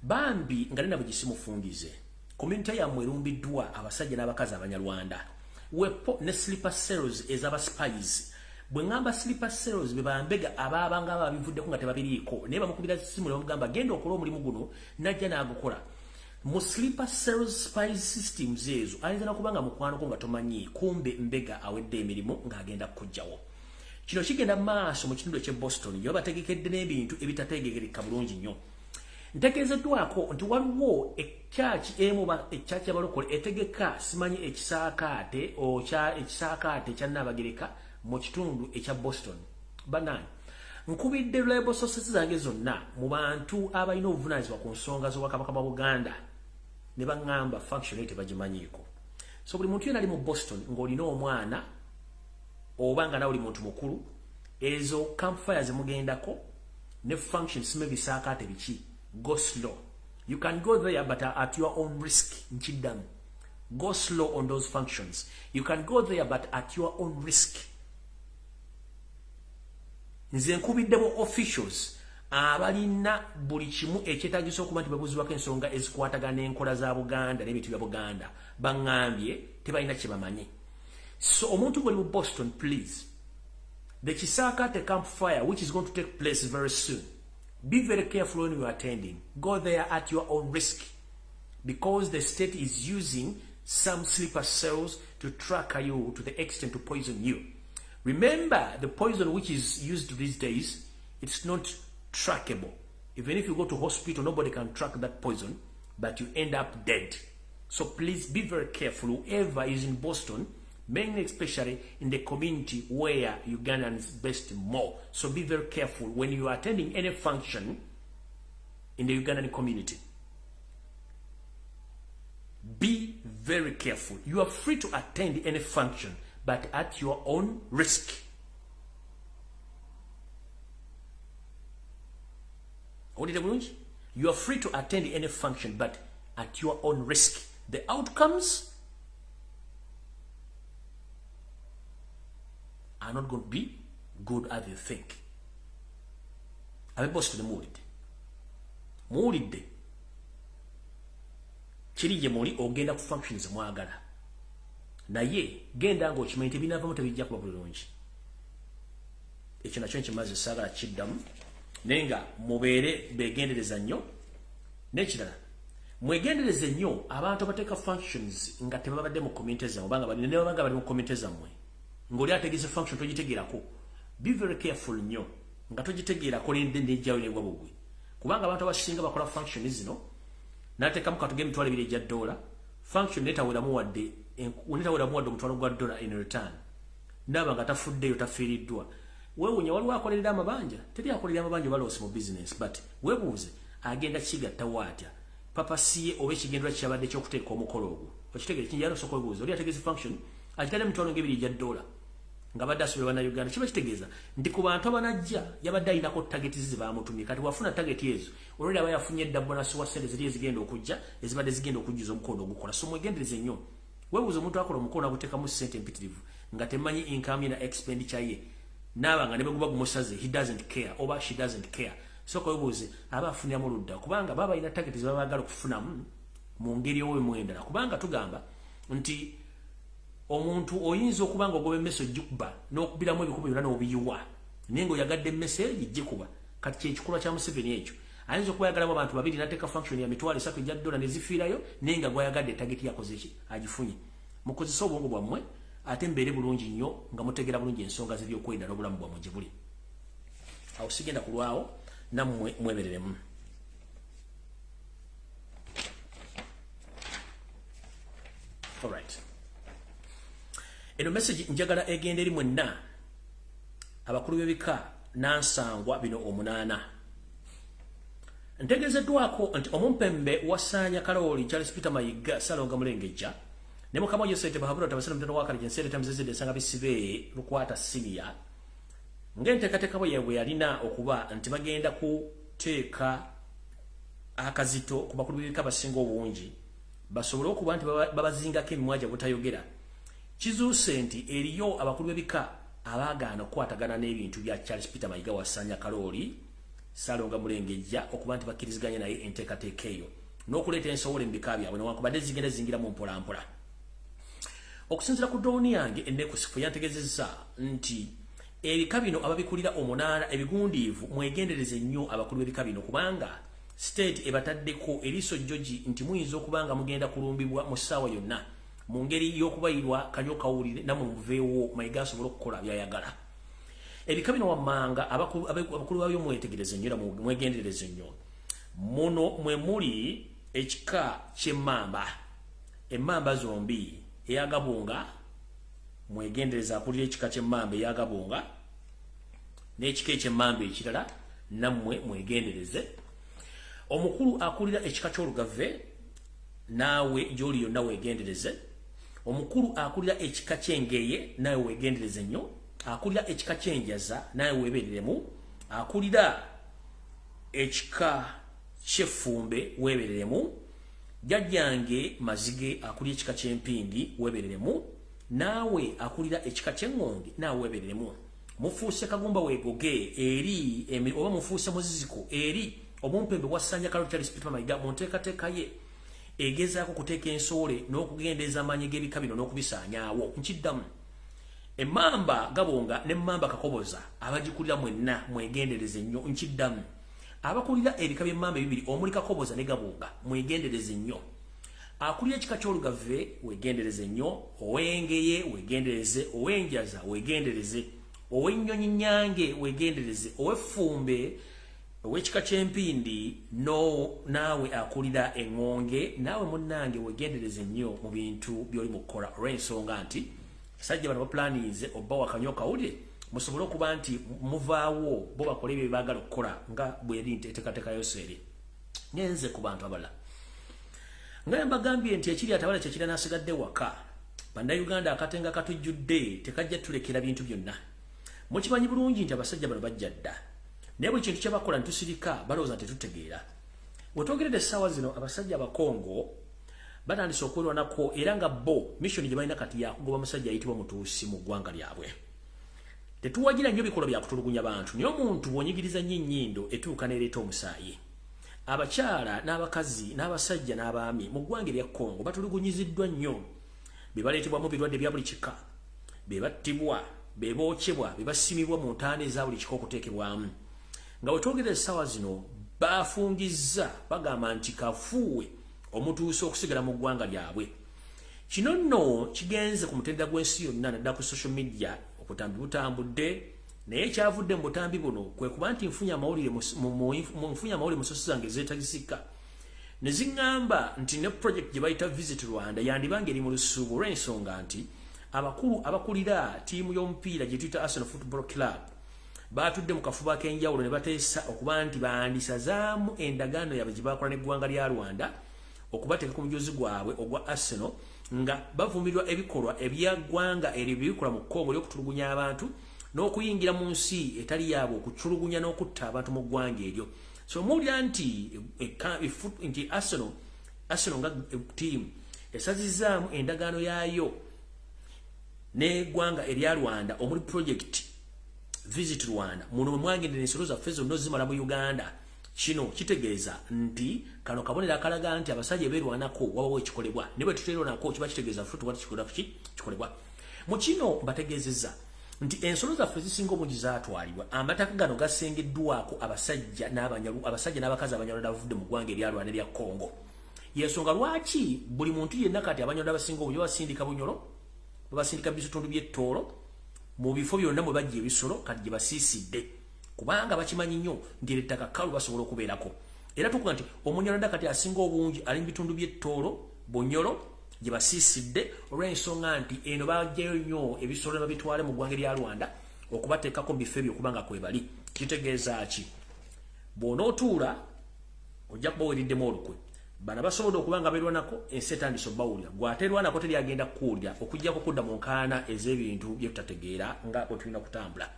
bambi nga nina bugisimufungize community yammwe erumbiddwa abasajja n'abakazi abanyarwanda wepo ne sleeper cells ez'aba spies bwe ngamba sleeper cells be bambega ababanga ababivuddeko nga tebabiriiko naye bamukubira simu ne bamugamba genda okola omulimu guno najja n'agukola mu sleeper cells spies systems ezo ayinza nakubanga mukwano ko nga tomanyi kumbe mbega awedde emirimu ng'agenda kujjawo kino kigenda maaso mu kitundu ekye Boston yo bategekedde n'ebintu ebitategegereka bulungi nnyo ntegeezeddwako nti waliwo ekyaki ekyaki abalokole etegeka simanyi ekisaakaate ekya Nnaabagereka mu kitundu ekya Boston banani nkubidde reliable sources zange zonna mu bantu abalina obuvunaanyizibwa ku nsonga z'obwakabaka bwa Buganda ne baŋŋamba function eyo tebagimanyiiko so buli muntu yena ali mu Boston ng'olina omwana oba nga nawe oli muntu mukulu ezo campfire zemugendako ne function sime bisaakaate biki go slow. You can go there, but at your own risk. Go slow on those functions. You can go there, but at your own risk. Nze nkubiddemu officials abalina buli kimu ekyetaagisa okuba nti babuuzibwako ensonga ezikwatagana n'enkola za Buganda n'ebintu bya Buganda baŋŋambye tebalina kye bamanyi. So omuntu ng'oli mu Boston, please, the Kisaakaate campfire which is going to take place very soon, be very careful when you are attending. Go there at your own risk, because the state is using some sleeper cells to track you to the extent to poison you. Remember, the poison which is used these days, it's not trackable. Even if you go to hospital, nobody can track that poison, but you end up dead. So please be very careful, whoever is in Boston, mainly especially in the community where Ugandans based more. So be very careful when you are attending any function in the Ugandan community. Be very careful. You are free to attend any function, but at your own risk. You are free to attend any function, but at your own risk. The outcomes are not going to be good as you think. I'm boss to the mood. Mood. Chiri ye moli ogenda ku functions mwagala. Na ye genda ngo chimente binava muto bijja kuba bulungi. Ekyo nakyo nkimaze sagala kiddamu nenga mubeere begendereza nnyo n'ekirala mwegendereze nnyo abantu abateeka functions nga tebabadde mu community zammwe banga bali mu community zammwe ng'oli ategeeza function togitegeerako. Be very careful nnyo nga togitegeerako n'ejjayo n'egwa bugwe kubanga abantu abasinga bakola function zino n'ateekamu katuge emitwalo ebiri egya $, function netaweramu wadde omutwalo gwa $. In return ndaba nga tafuddeyo tafiiriddwa. Weewunya waliwo akolerera amabanja, teri akolerera amabanja baloosi mu business, but weebuuze agenda kigattawo atya papasiye oba ekigendera kyabadde ky'okuteeka omukolo ogwo okitegeera kinjala soko weebuuze oli ategeeza function akitadde emitwalo ng'ebiri egya $. Nga badde asubira bannayuganda kiba kitegeeza nti ku bantu abanajja yabadde alinako tageti ze baamutumye kati wafuna tageti ezo olweri aba yafunye edda bonasi wa ssente ziri ezigenda okujja ezibadde zigenda okujjuza omukono ogukola. So mwegendereze nnyo. Weebuuze omuntu akola omukono aguteekamu ssente empitirivu nga temanyi income ye na expenditure ye n'aba nga ne bwe guba gumusaze he doesn't care oba she doesn't care. So weebuuze aba afuniramu ludda kubanga baba balina tageti ze baagala okufunamu mu ngeri ow'emwendala kubanga tugamba nti omuntu oyinza okubanga ogoba emmese ojikuba n'okubiramu ebikuba byonna n'obiyiwa naye ng'oyagadde emmese eyo gijikuba kati kyekikolwa kya Museveni ekyo ayinza okuba ayagalamu abantu babiri n'ateeka function ya $3 egya $, ne zifiirayo naye nga gwayagadde tageti yakoze eki agifunye. Mukozesa obwongo bwammwe ate mbeere bulungi nnyo nga mutegeera bulungi ensonga z'ebyokwenda n'obulamu bwammwe gye buli. Awo sigenda kulwawo nammwe mwebereremu. Alright. Eno message njagala egenda eri mwenna abakulu b'ebika nansangwa bino 8. ntegezeddwako nti omumpembe wasanya Kaloli Charles Peter Mayiga Salonga Mulengejja ne mukama Yosete bahabura tabasana mtano wakali jensere tamzeze sanga bisibe lukwata senior ngente katekabo yewe yalina okuba nti bagenda kuteeka akazito ku bakulu b'ebika basinga obungi basobole okuba nti babazingako emimwaja butayogera kizuuse nti eriyo abakulu b'ebika abagaana okukwatagana n'ebintu bya Charles Peter Mayiga wasanya Kaloli Salonga Mulengejja okuba nti bakkiriziganya naye enteekateeka eyo n'okuleeta ensowole mu bika byabwe newankubadde zigenda zingira mu mpolampola. Okusinziira ku drone yange ennekusifu yantegezezza nti ebika bino ababikulira omunaana ebigundiivu mwegendereze nnyo abakulu b'ebika bino kubanga state ebataddeko eriiso jjoji nti muyinza okubanga mugenda kulumbibwa mu ssaawa yonna mu ngeri y'okubayirwa kanyokawulire namwe muveewo Mayiga asobole okukola byayagala. Ebika bino wammanga abakulu babyo mwetegereze nnyo mwegendereze nnyo. Muno mwe muli ekika ky'emmamba, emmamba zombi eyagabunga mwegendereza akulira ekika ky'emmamba eyagabunga n'ekika eky'emmamba ekirala nammwe mwegendereze. Omukulu akulira ekika ky'olugave naawe gy'oli yonna weegendereze. Omukulu akulira ekika ky'engeye naawe weegendereze nnyo. Akulira ekika ky'enjaza naawe weebereremu. Akulira ekika ky'effumbe weebereremu. Jjajjange Mazige akulira ekika ky'empindi weebereremu. Naawe akulira ekika ky'engonge naawe weebereremu. Mufuuse Kagumba weegoge eri oba mufuuse Muziziko eri omumpembe wasanya Kaloli Charles Peter Mayiga mu nteekateeka ye egezaako kuteeka ensowole n'okugendeeza amaanyi g'ebika bino n'okubisaanyaawo. Nkiddamu emmamba Gabonga n'emmamba Kakoboza abagikulira mwenna mwegendereze nnyo. Nkiddamu abakulira ebika by'emmamba ebibiri omuli Kakoboza ne Gabonga mwegendereze nnyo. Akulira ekika ky'olugave weegendereze nnyo. Ow'engeye weegendereze. Ow'enjaza weegendereze. Ow'ennyonyi nnyange weegendereze. Ow'effumbe ow'ekika ky'empindi naawe akulira engonge naawe munnange weegendereze nnyo mu bintu by'oli mu kukola olw'ensonga nti sajja bano bapulaniize obba wakanyokawulire musobole okuba nti muvaawo bo bakole ebyo baagala okukola nga bweri enteekateeka YOSERI. Ngenze ku bantu abalala nga mbagambye nti ekiri atabala kyekira n'asigadde waka bannayuganda akatenga katujjudde tekajja tulekera bintu byonna. Mukimanyi bulungi nti abasajja bano bajja dda naye buli kintu kyebakola ntusirika balowooza nti tetutegeera. Wetwogeredde essaawa zino abasajja abakongo batandise okwirwanako era nga bo mission gye balina kati yakugoba musajja ayitibwa mutuusi mu ggwanga lyabwe. Tetuwagira nnyo bikolwa bya kutulugunya bantu naye omuntu bw'onyigiriza nnyo ennyindo etuuka n'ereeta omusaayi. Abakyala n'abakazi n'abasajja n'abaami mu ggwanga erya Kongo batulugunyiziddwa nnyo. Be baleetebwamu birwadde bya buli kika, be battibwa, be bookyebwa, be basimibwa mu ntaana eza buli kika okuteekebwamu. Nga wetwogerera essaawa zino bafungizza bagamba nti kafuuwe omutuuse okusigala mu ggwanga lyabwe. Kino nno kigenze ku mutendera gw'ensi yonna naddala ku social media obutambi butambudde naye kyavudde mu butambi buno kwe kuba nti nfunye amawulire mu sosi zange zeetagisika ne ziŋŋamba nti ne project gye bayita Visit Rwanda yandibanga eri mu lusuubu olw'ensonga nti abakulu abakulira ttiimu y'omupiira gye tuyita Arsenal Football Club batudde mu kafuba k'enjawulo ne bateesa okuba nti bandisazaamu endagaano yaabwe gye bakola n'eggwanga lya Rwanda okubateeka ku mujozi gwabwe ogwa Arsenal nga bavumirwa ebikolwa ebyaggwanga eryo bibikola mu Kongo ly'okutulugunya abantu n'okuyingira mu nsi etali yaabwe okuculugunya n'okutta abantu mu ggwanga eryo. So muwulira nti Arsenal nga ttiimu esazizaamu endagaano yaayo n'eggwanga erya Rwanda omuli project Visit Rwanda muno mwagendera ensolo zaffe zonna ozimala mu Uganda. Kino kitegeeza nti kano kabonera akalaga nti abasajja beerwanako wabawo ekikolebwa ne bwe tuteerwanako kiba kitegeeza ffe tuba kikolebwa. Mu kino mbategeezezza nti ensolo zaffe zisinga obungi zaatwalibwa amataka gano gasengeddwako abasajja n'abakazi abanyalwanda bavudde mu ggwanga erya Rwanda erya Kongo. Yensonga lwaki buli muntu yenna kati abanyalwanda abasinga obungi babasindika bunyolo babasindika bitundu by'ettoolo mu bifo byonna mwe bajja ebisolo kati gye basiisidde kubanga bakimanyi nnyo nti ettaka kkalu basobola okubeerako. Era tukuga nti omunyalwanda kati asinga obungi ali mu bitundu by'ettoolo bunyolo gye basiisidde olw'ensonga nti eno bajjayo nnyo ebisolo ne babitwale mu ggwanga erya Rwanda okubateekako mu bifo ebyo okubanga kwe bali. Kitegeeza ki? Bw'onootuula ojja kuba weriddemu olukwe bana basobola okuba nga beerwanako ensi etandise obbawulira gwateerwanako teri agenda kuwulira okujjako kudda mu nkaana ez'ebintu bye tutategeera nga bwe tulina kutambula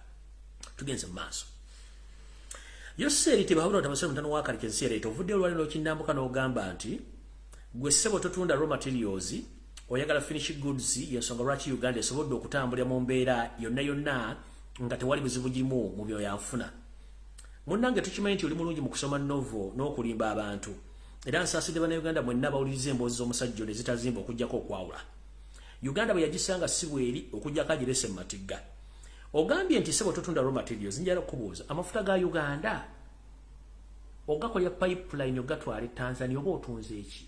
tugenze mu maaso Yoseri tebawulira tamasiro mutano wa Kalikensi ereeta ovudde olwaliro okindambuka n'ogamba nti gwe ssebo totunda raw materials oyagala finish goods yensonga lwaki Uganda esobodde okutambulira mu mbeera yonna nga tewali buzibu gimu mu byoyanfuna munnange tukimanyi nti oli mulungi mu kusoma novo n'okulimba abantu era nsaasidde bannayuganda mwenna bawuliriza emboozi z'omusajja ne zitazimba okujjako okwawula Uganda bwe yagisanga si bweri okujjako agirese mu matigga ogambye nti ssebo totunda raw materials njala okubuuza amafuta ga Uganda ogakolya pipeline ogatwala e Tanzania oba otunze eki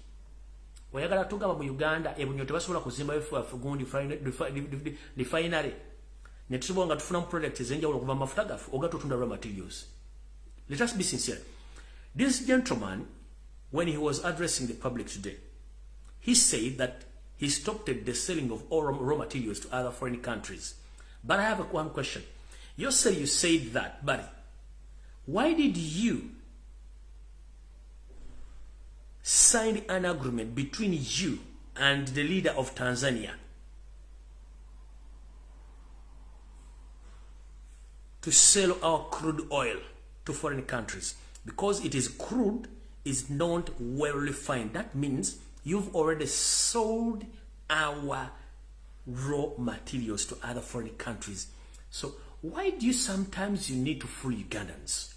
oyagala tugaba mu Uganda ebunyo tebasobola kuzimba gundi refinery ne tusobola nga tufunamu products ezenjawulo okuva mu mafuta gaffe ogatotunda raw materials. Let us be sincere. This gentleman, when he was addressing the public today, he said that he stopped the selling of all raw materials to other foreign countries. But I have one question. You said that, but why did you sign an agreement between you and the leader of Tanzania to sell our crude oil to foreign countries? Because it is crude, is not well refined. That means you've already sold our raw materials to other foreign countries. So why do you sometimes need to fool Ugandans?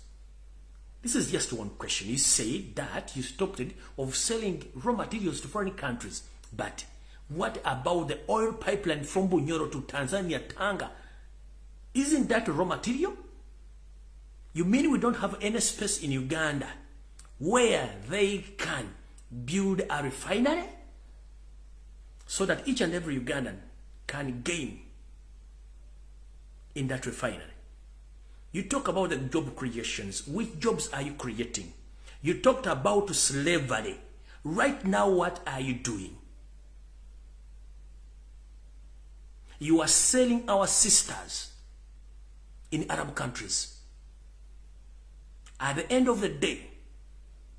This is just one question. You say that you stopped it of selling raw materials to foreign countries. But what about the oil pipeline from Bunyoro to Tanzania, Tanga? Isn't that raw material? You mean we don't have any space in Uganda where they can build a refinery so that each and every Ugandan can gain in that refinery? You talk about the job creations. Which jobs are you creating? You talked about slavery. Right now, what are you doing? You are selling our sisters in Arab countries. At the end of the day,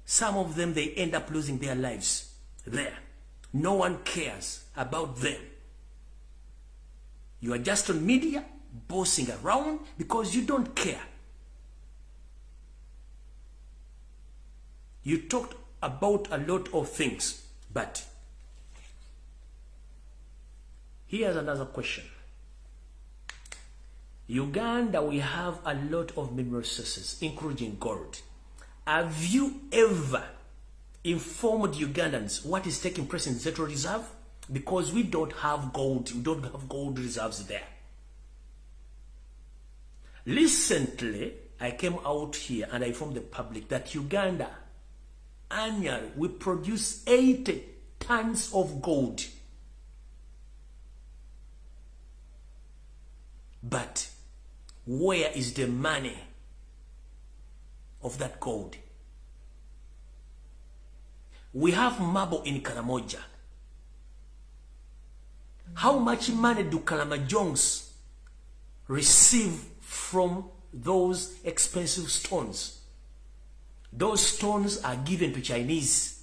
some of them, they end up losing their lives there. No one cares about them. You are just on media, bossing around because you don't care. You talked about a lot of things, but here's another question. Uganda, we have a lot of mineral resources, including gold. Have you ever informed Ugandans what is taking place in Central Reserve? Because we don't have gold. We don't have gold reserves there. Recently, I came out here and I informed the public that Uganda, annually, we produce 80 tons of gold. But where is the money of that gold? We have marble in Karamoja. How much money do Kalamajongs receive from those expensive stones? Those stones are given to Chinese.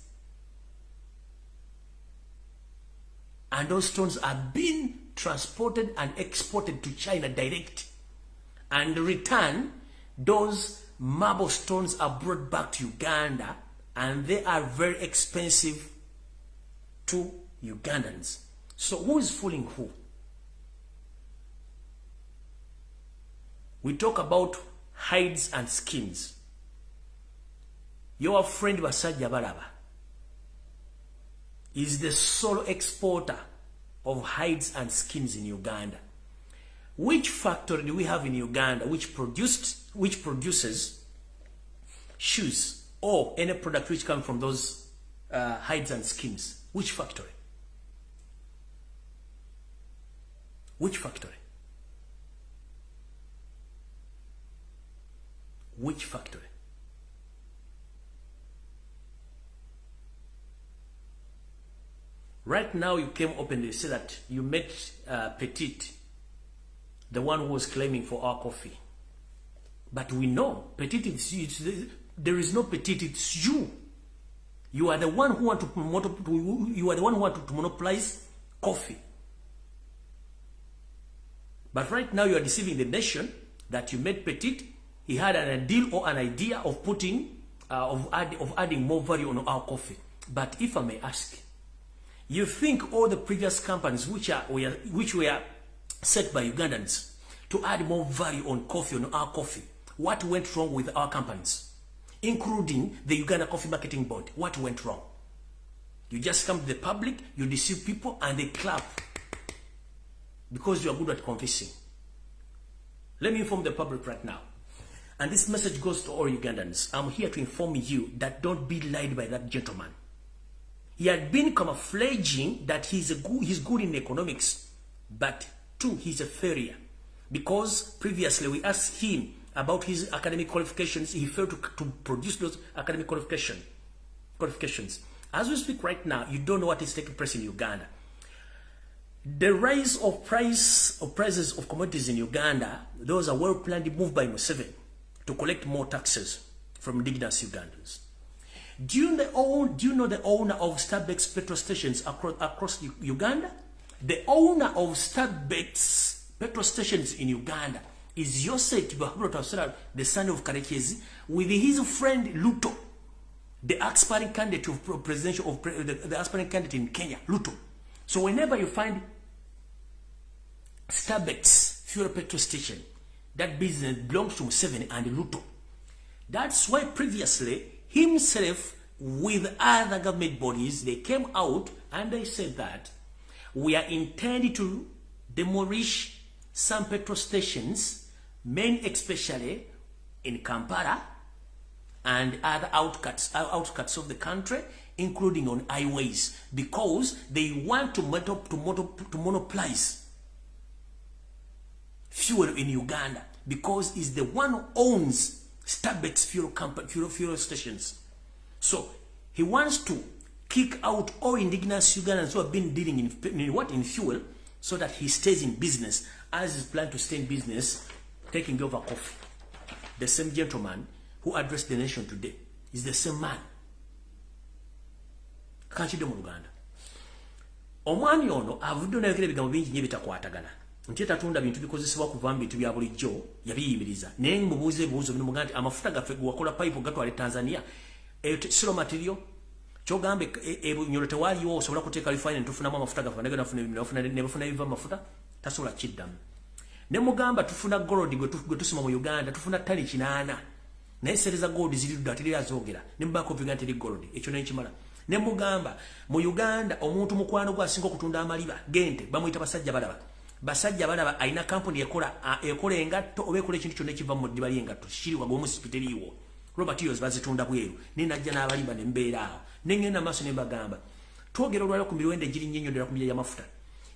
And those stones are being transported and exported to China direct. And in return, those marble stones are brought back to Uganda and they are very expensive to Ugandans. So who is fooling who? We talk about hides and skins. Your friend Basajja Baraba is the sole exporter of hides and skins in Uganda. Which factory do we have in Uganda which produces shoes or any product which come from those hides and skins? Which factory? Which factory? Which factory? Right now you came openly and said that you met Petit, the one who was claiming for our coffee. But we know Petit, there is no Petit, it's you. You are the one who want to monopolize coffee. But right now you are deceiving the nation that you made Petit. He had an deal or an idea of putting, of adding more value on our coffee. But if I may ask, you think all the previous companies which were set by Ugandans to add more value on coffee, on our coffee, what went wrong with our companies, including the Uganda Coffee Marketing Board? What went wrong? You just come to the public, you deceive people, and they clap because you are good at convincing. Let me inform the public right now. And this message goes to all Ugandans. I'm here to inform you that don't be lied by that gentleman. He had been camouflaging that he's good in economics, but two, he's a failure. Because previously we asked him about his academic qualifications, he failed to produce those academic qualifications. As we speak right now, you don't know what is taking place in Uganda. The rise of prices of commodities in Uganda, those are well planned move by Museveni to collect more taxes from indigenous Ugandans. Do you know the owner of Starbucks petrol stations across Uganda? The owner of Starbucks petrol stations in Uganda is YOSERI, the son of Karekezi, with his friend Luto, the aspiring candidate of the aspiring candidate in Kenya, Luto. So whenever you find Starbucks fuel petrol station, that business belongs to Museveni and Luto. That's why previously himself with other government bodies, they came out and they said that we are intending to demolish some petrol stations, men especially in Kampala and other outcuts of the country, including on highways, because they want to monopolize fuel in Uganda, because it's the one who owns Starbucks fuel stations. So he wants to kick out all indigenous Ugandans who have been dealing in fuel, so that he stays in business, as his plan to stay in business, taking over coffee. The same gentleman who addressed the nation today is the same man. Kanchide mu Uganda. Omwami ono avudde n'ayogera ebigambo bingi nnyo bitakwatagana. Nti tatunda bintu bikozesebwa kuva mu bintu bya bulijjo, yabiyimiriza. Naye mubuuze ebibuuzo bino muganda amafuta gaffe wakola pipe gatwale Tanzania. Siro material chogambe ebunyolo tewaliwo osobola kuteeka refinery tufunamu amafuta gaffe nebafuna ebiva amafuta tasobola kiddamu. Ne mugamba tufuna gold gwe tusima mu Uganda tufuna ttani 8. Naye sereza gold ziri ddatiri azogera ne mbako vigante li gold ekyo n'ekimala. Ne mugamba mu Uganda omuntu mukwano gwa singa okutunda amaliba gente bamuyita basajja balaba aina company ekola engatto oba ekola ekintu kyonna ekiva mu ddiba ly'engatto kiriwa gwe musipiteriiwo raw materials bazitunda bweru ne najja n'abalimba ne mbeera awo ne ngenda maaso ne mbagamba twogera olwala ku miruwende egiri nnyo nnyo ddala ku mirya y'amafuta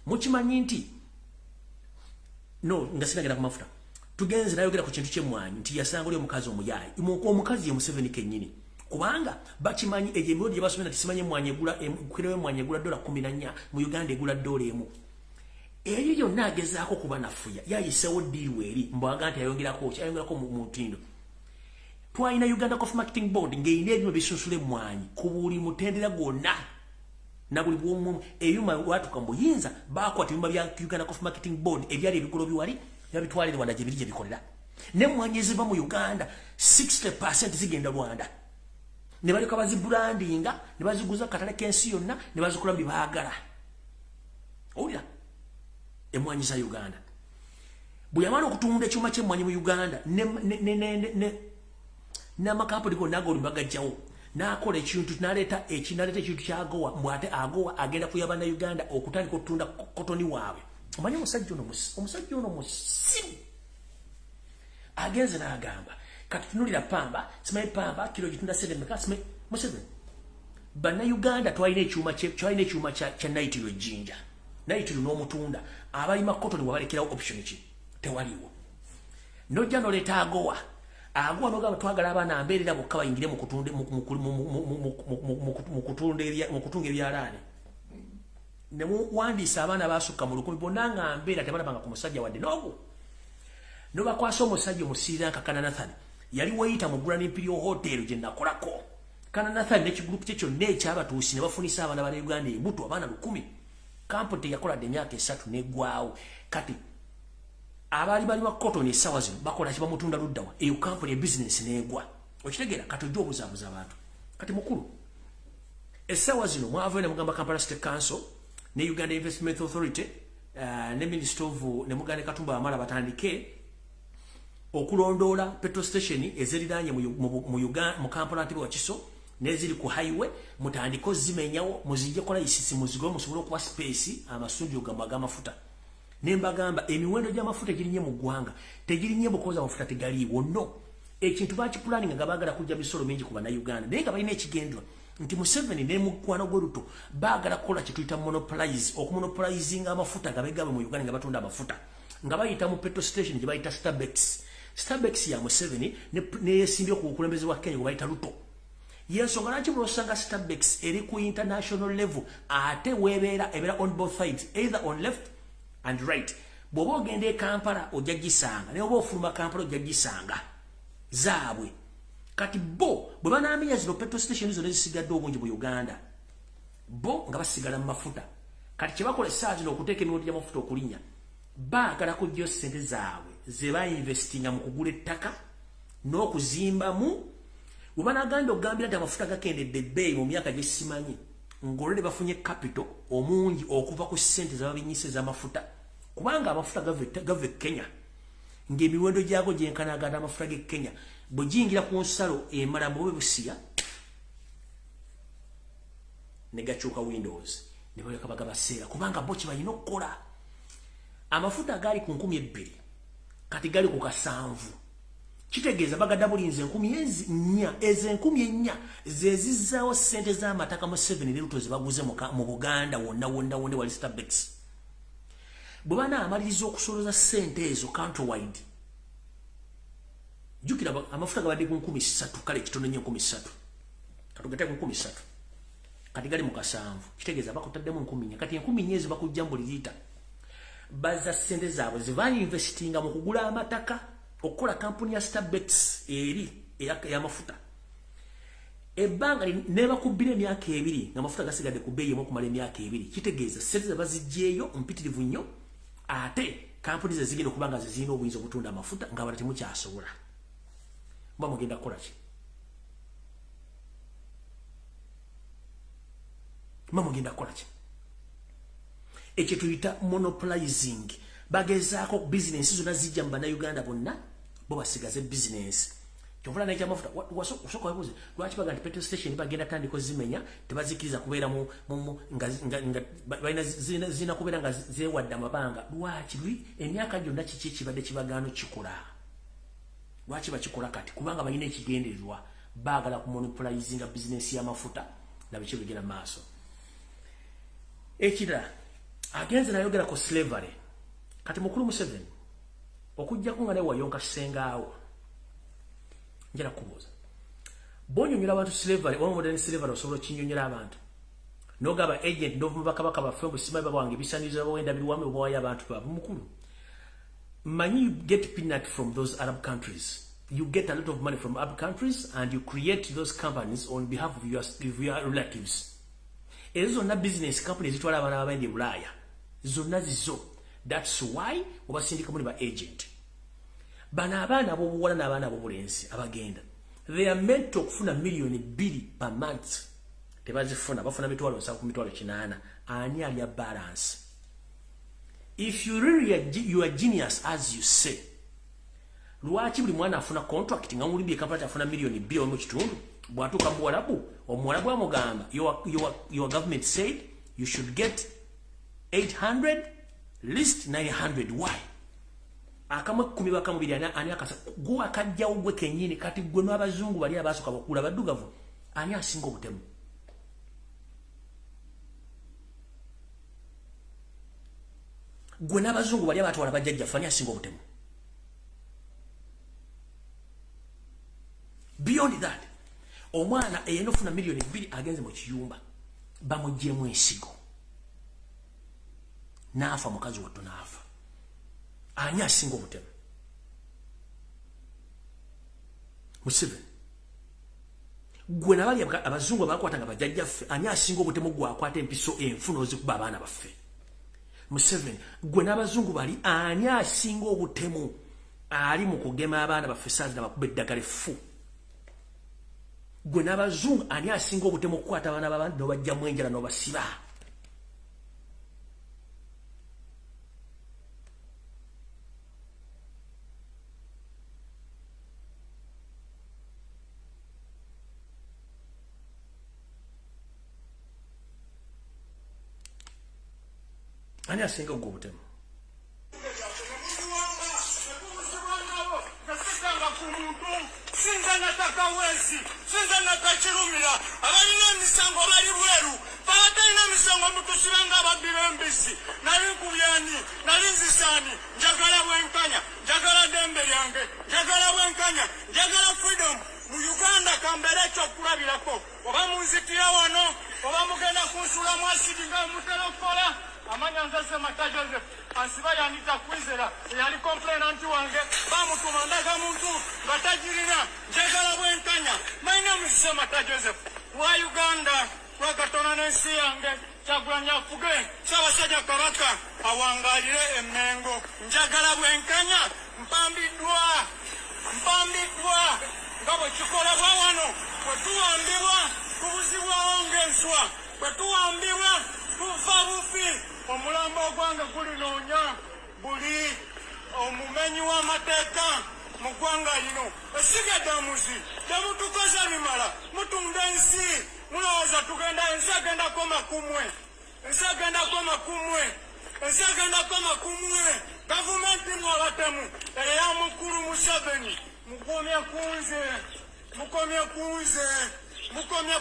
mukimanyi nti no nga sinagenda ku mafuta tugenze nayogera ku kintu ky'emmwanyi nti yasanga oli omukazi omuyaayi omukazi ye Museveni kennyini kubanga bakimanyi emirundi gye basomera tisimanye emmwanyi egula kwirewo emmwanyi egula $14 mu Uganda egula $1. Eyo yonna agezaako kuba nafuya yayiseewo ddiiru eri mbwaga nti ayongerako mu mutindo. Twalina Uganda Coffee Marketing Board ng'erina ebyuma bisunsula emmwanyi ku buli mutendera gwonna na buli bw'omu ebyuma watuka mu buyinza baakwata ebyuma bya Uganda Coffee Marketing Board ebyali ebigolo biwali yabitwala Rwanda gye biri gye bikolera. N'emmwanyi eziva mu Uganda 60% zigenda Rwanda. Ne balyoka bazibrandinga ne baziguza katale k'ensi yonna ne bazikola bye baagala. Owulira emmwanyi za Uganda bwe yamala okutunda ekyuma ky'emmwanyi mu Uganda n'amakampuni gonna ag'olumagajjawo n'akola ekintu n'aleeta ekintu ky'agowa mwate agowa agenda kuyaba na Uganda okutandika okutunda kotoni waabwe. Omanyi omusajja ono musimu agenze n'agamba kati tunulira pamba simanyi pamba kilo gitunda $7 simanyi Museveni bannayuganda twalina ekyuma kya nayitiro ejjinja nayitiro n'omutunda abalima kotoni wabalekerawo option ki tewaliwo nojja noleeta agowa nogamba twagala abaana mbeerera bokka bayingire mu kutunga ebyalaane ne muwandiisa abaana basukka mu 1000 bonna nga mbeera tebalabanga ku musajja wadde n'ogwo nobakwasa omusajja omusiira nkakana Nathan yali weyita mu Grand Imperial Hotel gye nakolako kana Nathan n'ekigrupu kye kyonna ekyabatuusi ne bafunisa abaana ba Uganda embuto abaana 10 kampuni teyakola emyaka 3 n'eggwaawo kati abali bali wa cotton essaawa zino bakola ki bamutunda luddawa eyo kampuni e business n'egwa okitegeera kati ojja obuzaabuza abantu kati mukulu essaawa zino mwava ne mugamba Kampala State Council ne Uganda Investment Authority ne Minister of ne Muganda Katumba Amala batandike okulondoola petrol station eziriraanye mu Uganda mu Kampala Ntebe wa Kiso neziri ku highway mutandiko zimenyawo muzije kola isisi muzigo musobolo kuba space amasunju gamaga mafuta nembagamba emiwendo gy'amafuta girinye mu gwanga tegirinye bukoza amafuta tegaliwo no ekintu bachi planning nga bagala kujja bisolo mingi kuba na Uganda naye nga balina ekigendwa nti Museveni ne mukwano gweruto bagala kola kituyita monopolize okumonopolizinga amafuta gabegabe mu Uganda nga batunda amafuta nga bayita mu petrol station gye bayita Starbucks ya Museveni ne yesimbye ku kulembeze wa Kenya gwe bayita Ruto yensonga laki bulosanga Starbucks eri ku international level ate webeera ebera on both sides either on left and right bwoba ogenda e Kampala ojja gisanga ne oba ofuluma Kampala ojja gisanga zaabwe kati bo bwe banaamenya zino petrol station zino ezisigadde obungi mu Uganda bo nga basigala mu mafuta kati kye bakola essaawa zino okuteeka emiwendo gy'amafuta okulinya baagala kujja ssente zaabwe ze bainvestinga mu kugula ettaka n'okuzimbamu bwe banaganda okugambira nti amafuta gakendedde ebbeeyi mu myaka gye simanyi ng'olwedde bafunye capital omungi okuva ku ssente z'ababinyise z'amafuta kubanga amafuta gava Kenya ng'emiwendo gyago gyenkanagana amafuta g'e Kenya bwe giyingira ku nsalo emala mu busiya ne gakyuka windows ne baleka bagabaseera kubanga bo kye balina okukola amafuta gaali ku 2,000 kati gali ku 7 kitegeeza bagadabulinze 4,000 ezo 4,000 zezizzaawo ssente z'amataka mu 7 ne Ruto ze baguze mu Buganda wonna wali Starbucks bwe banaamaliriza okusoloza ssente ezo countrywide jukira amafuta gabadde ku 3,000 kale kitono nnyo 3,000 katugate ku 3,000 kati gali mu 7 kitegeeza bakutaddemu 10,000 kati 10,000 ezo bakujja mbuli liita bazza ssente zaabwe ze bainvestinga mu kugula amataka okukola kampuni ya Starbucks eri ey'amafuta ebbanga ne bakubbira emyaka 2 nga amafuta gasigadde ku bbeeyi okumala emyaka 2 kitegeeza ssente ze bazigyeeyo mpitirivu nnyo ate kampuni ze zigenda okuba nga zizina obuyinza obutunda amafuta nga bala temukyasobola mba mugenda kukola ki mba mugenda kukola ki ekyo tuyita monopolizing bagezaako bizinensi zonna zijja mu bannayuganda bonna bo basigaze bizinensi kyovula naye kyamafuta osooka webuuze lwaki baga nti petrol station bagenda tandiko zimenya tebazikiriza kubeera zirina kubeera nga zeewadde amabanga lwaki emyaka gyonna kiki ekibadde kibagaano kikola lwaki bakikola kati kubanga balina ekigendererwa baagala kumonopolizinga bizinensi y'amafuta nabiki bigenda mu maaso ekirala agenze nayogera ku slavery kati mukulu Museveni okujjaku nga naye wayonka kisengaawo njala kubuuza bonyonyola abantu slavery oba modern slavery osobola kinyonyola abantu nogaba agent ndovu bakabaka baffe obusimayi babange bisanizo bawenda biruwame obawayo abantu baabwe mukulu manyi you get peanut from those Arab countries you get a lot of money from Arab countries and you create those companies on behalf of your relatives ezo zonna business companies zitwala abaana babendi Bulaaya zonna zizo that's why obasindika muli ba agent bana abaana abobuwala n'abaana abobulenzi abagenda they are meant to kufuna million 2 per month tebazifuna bafuna mitwalo 7 ku mitwalo 8 ani ali ya balance if you really you are genius as you say lwaki buli mwana afuna contract nga mulibye kapata afuna million 2 mu kitundu bwatuka omuwalabu amugamba your government said you should get 800 list 900 why akamwe 10 bakamubiri ani akasa gwa kajja ugwe kenyini kati gwe n'abazungu bali abasoka bakula baddugavu ani asinga obutemu gwe n'abazungu bali abatwala bajjajja fani asinga obutemu beyond that omwana eyenofuna million 2 agenze mu kiyumba bamujjemu ensigo naafa mukazi watto naafa ani asinga obutemu Museveni gwe nabali abazungu bakwatanga bajjajjaffe ani asinga obutemu gwe akwata empiso enfuno ozikuba abaana baffe Museveni gwe n'abazungu bali ani asinga obutemu ali mu kugema abaana baffe saazi nabakuba eddagala effu gwe n'abazungu ani asinga obutemu okukwata abaana b'abandi n'obajjamu enjala n'obasiba ani asinga ogwo obutemu sinza nataka wezi sinza nakachirumira abalina emisango bali bweru batalina emisango mutusibanga ababbi b'embisi nali kubyani nali nzisani njagala bwenkanya njagala dembe lyange njagala bwenkanya njagala freedom mu Uganda kambere ekyokulabirako oba munzitira wano oba mugenda kunsula mu asidi nga mutera okukola amanya nzase Mata Joseph ansiba yanita kwizera yali complainant wange bamutuma ndaga muntu batajirina njagala bwenkanya maina muse Mata Joseph wa Uganda kwa katona n'ensi yange Kyagulanyi afuge Ssaabasajja Kabaka awangalire Emmengo njagala bwenkanya mpambiddwa nga bwe kikola bwa wano bwe tuwambibwa tubuzibwawo ng'enswa bwe tuwambibwa tufa bufi omulambo ogwange gulinoonya buli omumenyi w'amateeka mu ggwanga lino esiga ddamuzi temutukoza bimala mutunda ensi mulowooza tugenda ensi agendako makumwe gavumenti mwabatemu eya mukulu Museveni mukomye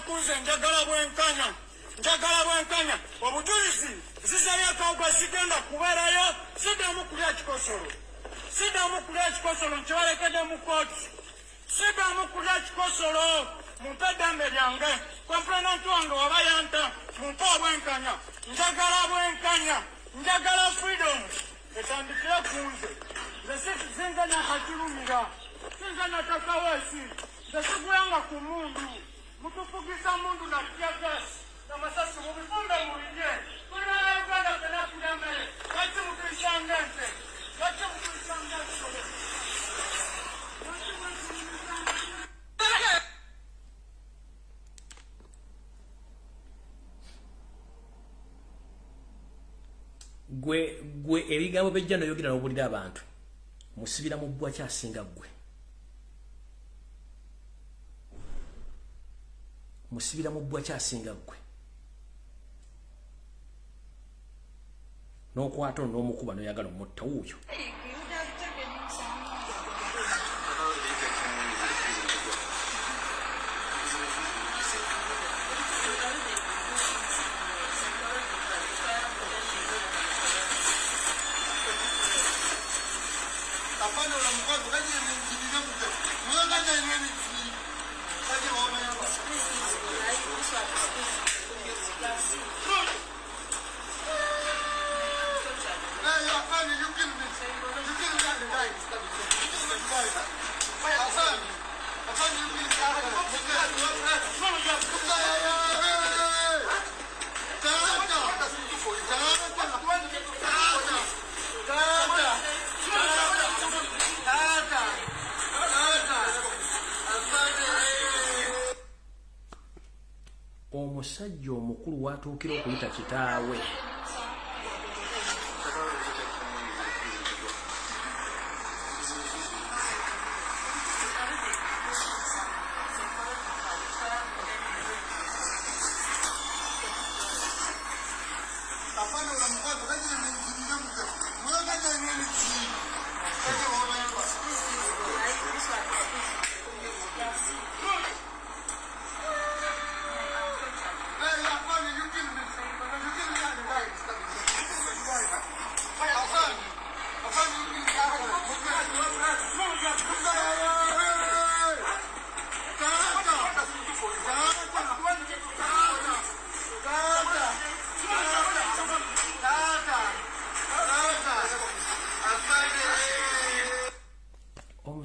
kunze njagala bwenkanya obujulizi zizalya kawuka sigenda kubeerayo siddamu kulya kikosolo nkibalekedde mu kooti siddamu kulya kikosolo mumpe eddembe lyange komplenanti wange waba yanta mumpe obwenkanya njagala freedom etandikire kunze sinza nakakirumira sinza natakawesi nze siguyanga ku mundu mutufugisa mundu na tyagasi namasasi mubifumbe mulije tulina Uganda fena tulemere lwaki mutulisanga nte gwe ebigambo bejja noyogera n'obulira abantu musibira mu bbwa kyasinga gwe n'okwata n'omukuba noyagala omutta wuuyo omusajja omukulu watuukira okuyita kitaawe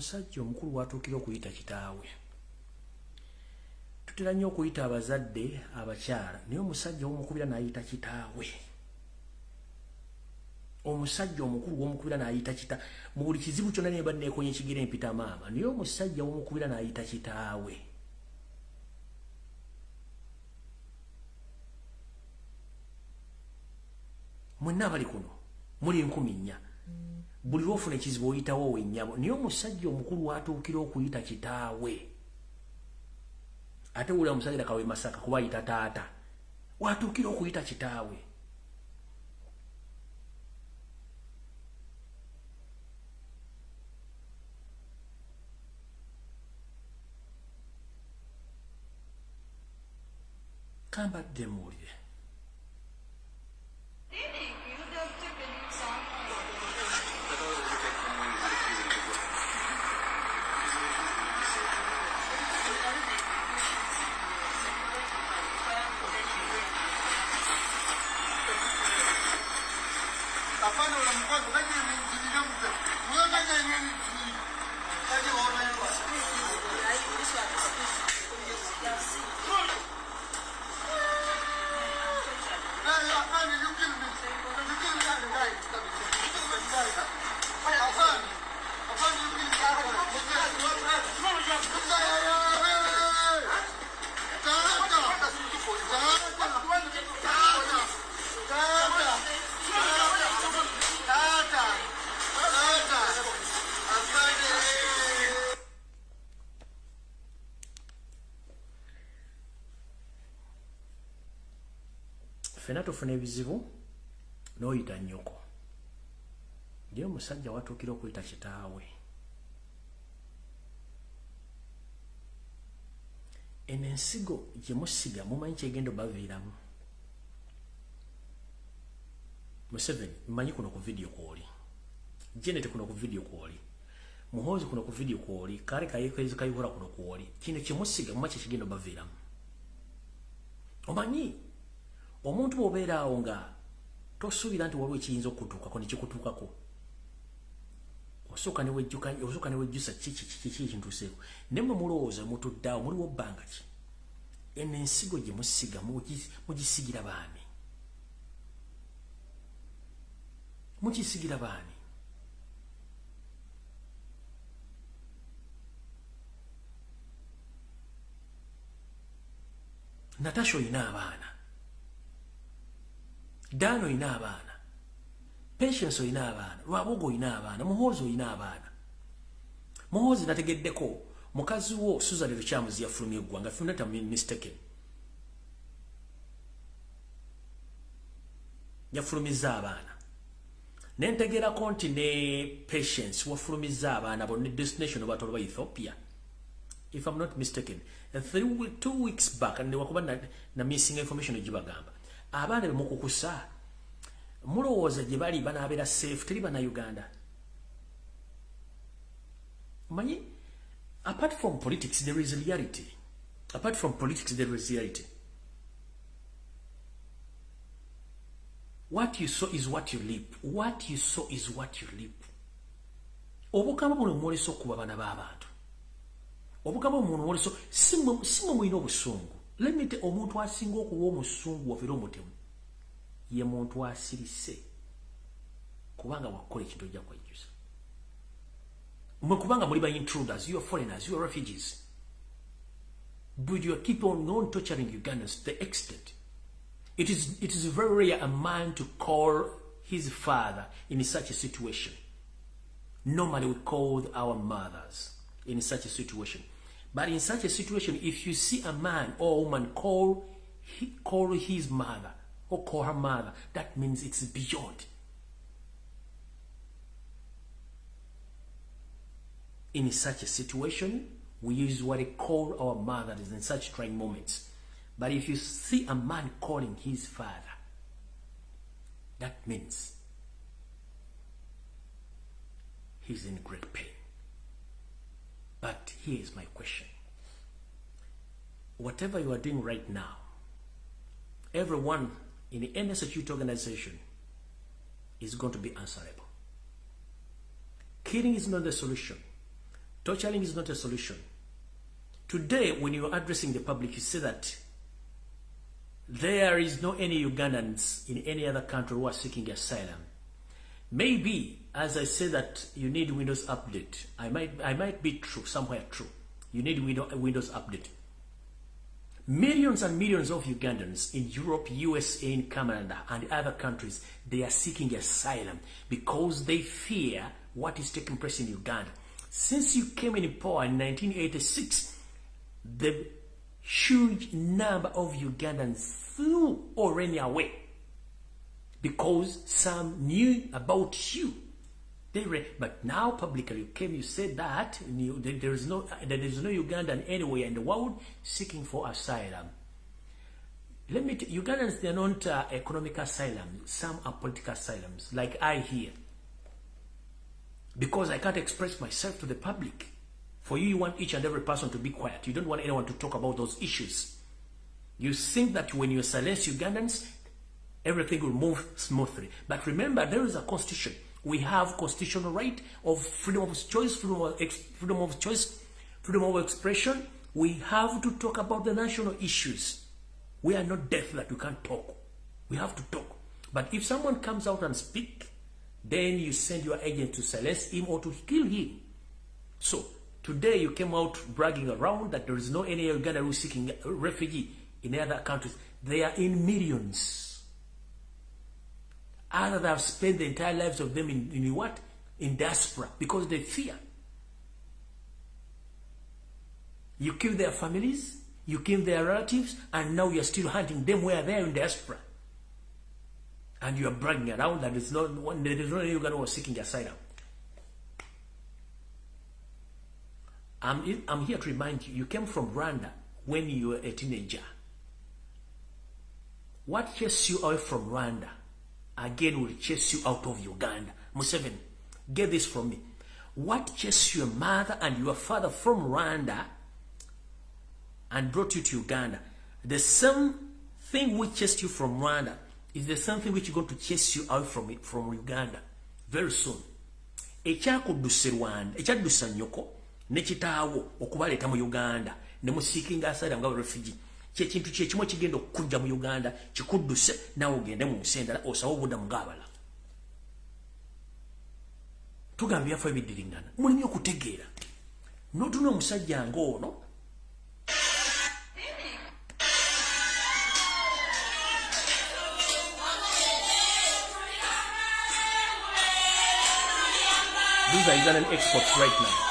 omusajja omukulu watuukira okuyita kitaawe tutera nnyo okuyita abazadde abakyala naye omusajja w'omukubira n'ayita kitaawe. Omusajja omukulu w'omukubira n'ayita kita mu buli kizibu kyonna ne banneekonya ekigere mpita maama naye omusajja w'omukubira n'ayita kitaawe. Mwenna abali kuno muli 4,000 buli lwofuna ekizibu oyitawo wennyabo naye omusajja omukulu atuukira okuyita kitaawe. Ate wulira omusajja kawe Masaka kuba ayita taata watuukira okuyita kitaawe. Kambadde muwulire. Fena tufuna ebizibu n'oyita nnyoko. Naye omusajja watuukira okuyita kitaawe. Eno ensigo gye musiga mumanyi kyegenda obaviiramu. Museveni mmanyi kuno ku video kwoli. Janet kuno ku video kwoli. Muhoozi kuno ku video kwoli. Kale kayeekezi kayihura kuno kwoli. Kino kye musiga mumanyi kyegenda obaviiramu. Omanyi omuntu bw'obeera awo nga tosuubira nti waliwo ekiyinza okutuukako ne kikutuukako. Osooka ne wejjusa kiki ekintuuseeko. Ne mmwe mulowooza mutudde awo muliwo bbanga ki. Eno ensigo gye musiga mugisigira baani? Mugisigira baani? Natasha oyina abaana. Dano oyina abaana. Patience oyina abaana. Lwabugo oyina abaana. Muhoozi oyina abaana. Muhoozi nategeddeko mukazi wo Susan Lucyamuzi yafulumya eggwanga if I'm not mistaken. Yafulumizza abaana. Nentegerako nti ne Patience wafulumizza abaana bonna destination oba tolwa Ethiopia. If I'm not mistaken. And 2 weeks back and wakuba na missing information ejibagamba. Abaana bemukukusa mulowooza gye bali banaabeera safe teri bana Uganda. Manyi, apart from politics there is reality. Apart from politics there is reality. What you sow is what you reap. What you sow is what you reap. Obukama buno mwoleso kuba bana b'abantu. Obukama buno mwoleso simwe mwina obusungu. Let me tell omuntu asinga okuwa omusungu wafera omutemu ye muntu asirise kubanga wakola ekintu ojja kwejjusa. Mwe kubanga muli ba intruders, you are foreigners, you are refugees. But you keep on torturing Ugandans to the extent. It is very rare a man to call his father in such a situation. Normally we call our mothers in such a situation. But in such a situation, if you see a man or a woman call his mother or call her mother, that means it's beyond. In such a situation, we usually call our mothers in such trying moments. But if you see a man calling his father, that means he's in great pain. But here is my question. Whatever you are doing right now, everyone in any security organization is going to be answerable. Killing is not the solution. Torturing is not a solution. Today, when you're addressing the public, you say that there is no any Ugandans in any other country who are seeking asylum. Maybe, as I say that you need Windows update, I might be true, somewhere true. You need Windows update. Millions and millions of Ugandans in Europe, USA, in Canada, and other countries, they are seeking asylum because they fear what is taking place in Uganda. Since you came in power in 1986, the huge number of Ugandans flew or ran away because some knew about you. But now publicly you came, you said that there is no Ugandan anywhere in the world seeking for asylum. Let me tell you, Ugandans, they are not economic asylum. Some are political asylums, like I here. Because I can't express myself to the public. For you, you want each and every person to be quiet. You don't want anyone to talk about those issues. You think that when you silence Ugandans, everything will move smoothly. But remember, there is a constitution. We have constitutional right of freedom of choice, freedom of expression. We have to talk about the national issues. We are not deaf that we can't talk. We have to talk. But if someone comes out and speak, then you send your agent to silence him or to kill him. So today you came out bragging around that there is no any Uganda who is seeking refugee in other countries. They are in millions. Others have spent the entire lives of them in what? In diaspora, because they fear. You kill their families, you kill their relatives, and now you're still hunting them where they are in diaspora. And you are bragging around that there is no Uganda who is seeking asylum. I'm here to remind you, you came from Rwanda when you were a teenager. What chased you away from Rwanda again will chase you out of Uganda. Museveni, get this from me. What chased your mother and your father from Rwanda and brought you to Uganda? The same thing which chased you from Rwanda is the same thing which is going to chase you out from Uganda very soon. Ekyakudduse Rwanda, ekyaddusa nnyoko ne kitaawo okubaleeta mu Uganda ne musiikinga asylum nga refugee. Kintu kyekimu kigenda okujja mu Uganda kikudduse nawe ogende mu nsi endala osawo obuddamu ng'abala. Tugambye byaffe ebiddiringana. Mulimu okutegeera. N'otuna omusajja ng'ono these are Ugandan exports right now.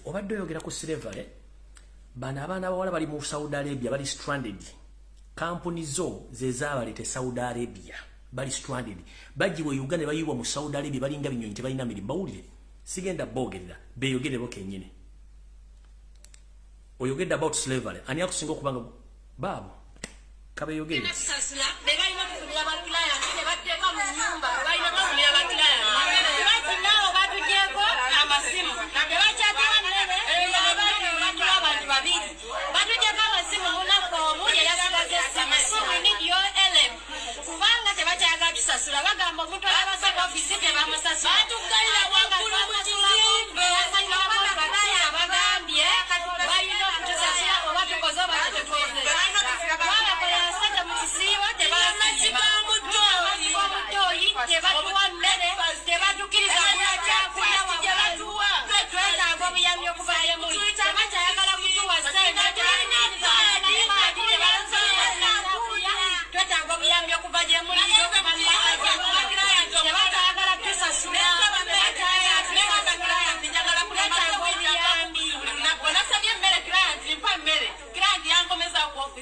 Obadde oyogera ku slavery, bano abaana abawala bali mu Saudi Arabia bali stranded. Kampuni zo ze zaabaleete Saudi Arabia bali stranded. Bagiwe Uganda bayiwa mu Saudi Arabia balinga binyonyi tebalina mirimu. Bawulire sigenda boogerera beeyogere bo kennyini. Oyogedde about slavery. Ani akusinga okubanga baabo kabeeyogere.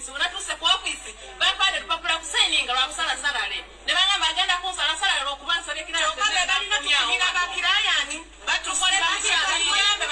office unatuse ku office bapande tupapula kusigninga lwa kusala salale ne banga magenda kunsala salale okubansa lekira okabe balina tukugira bakirayani batukole bakirayambe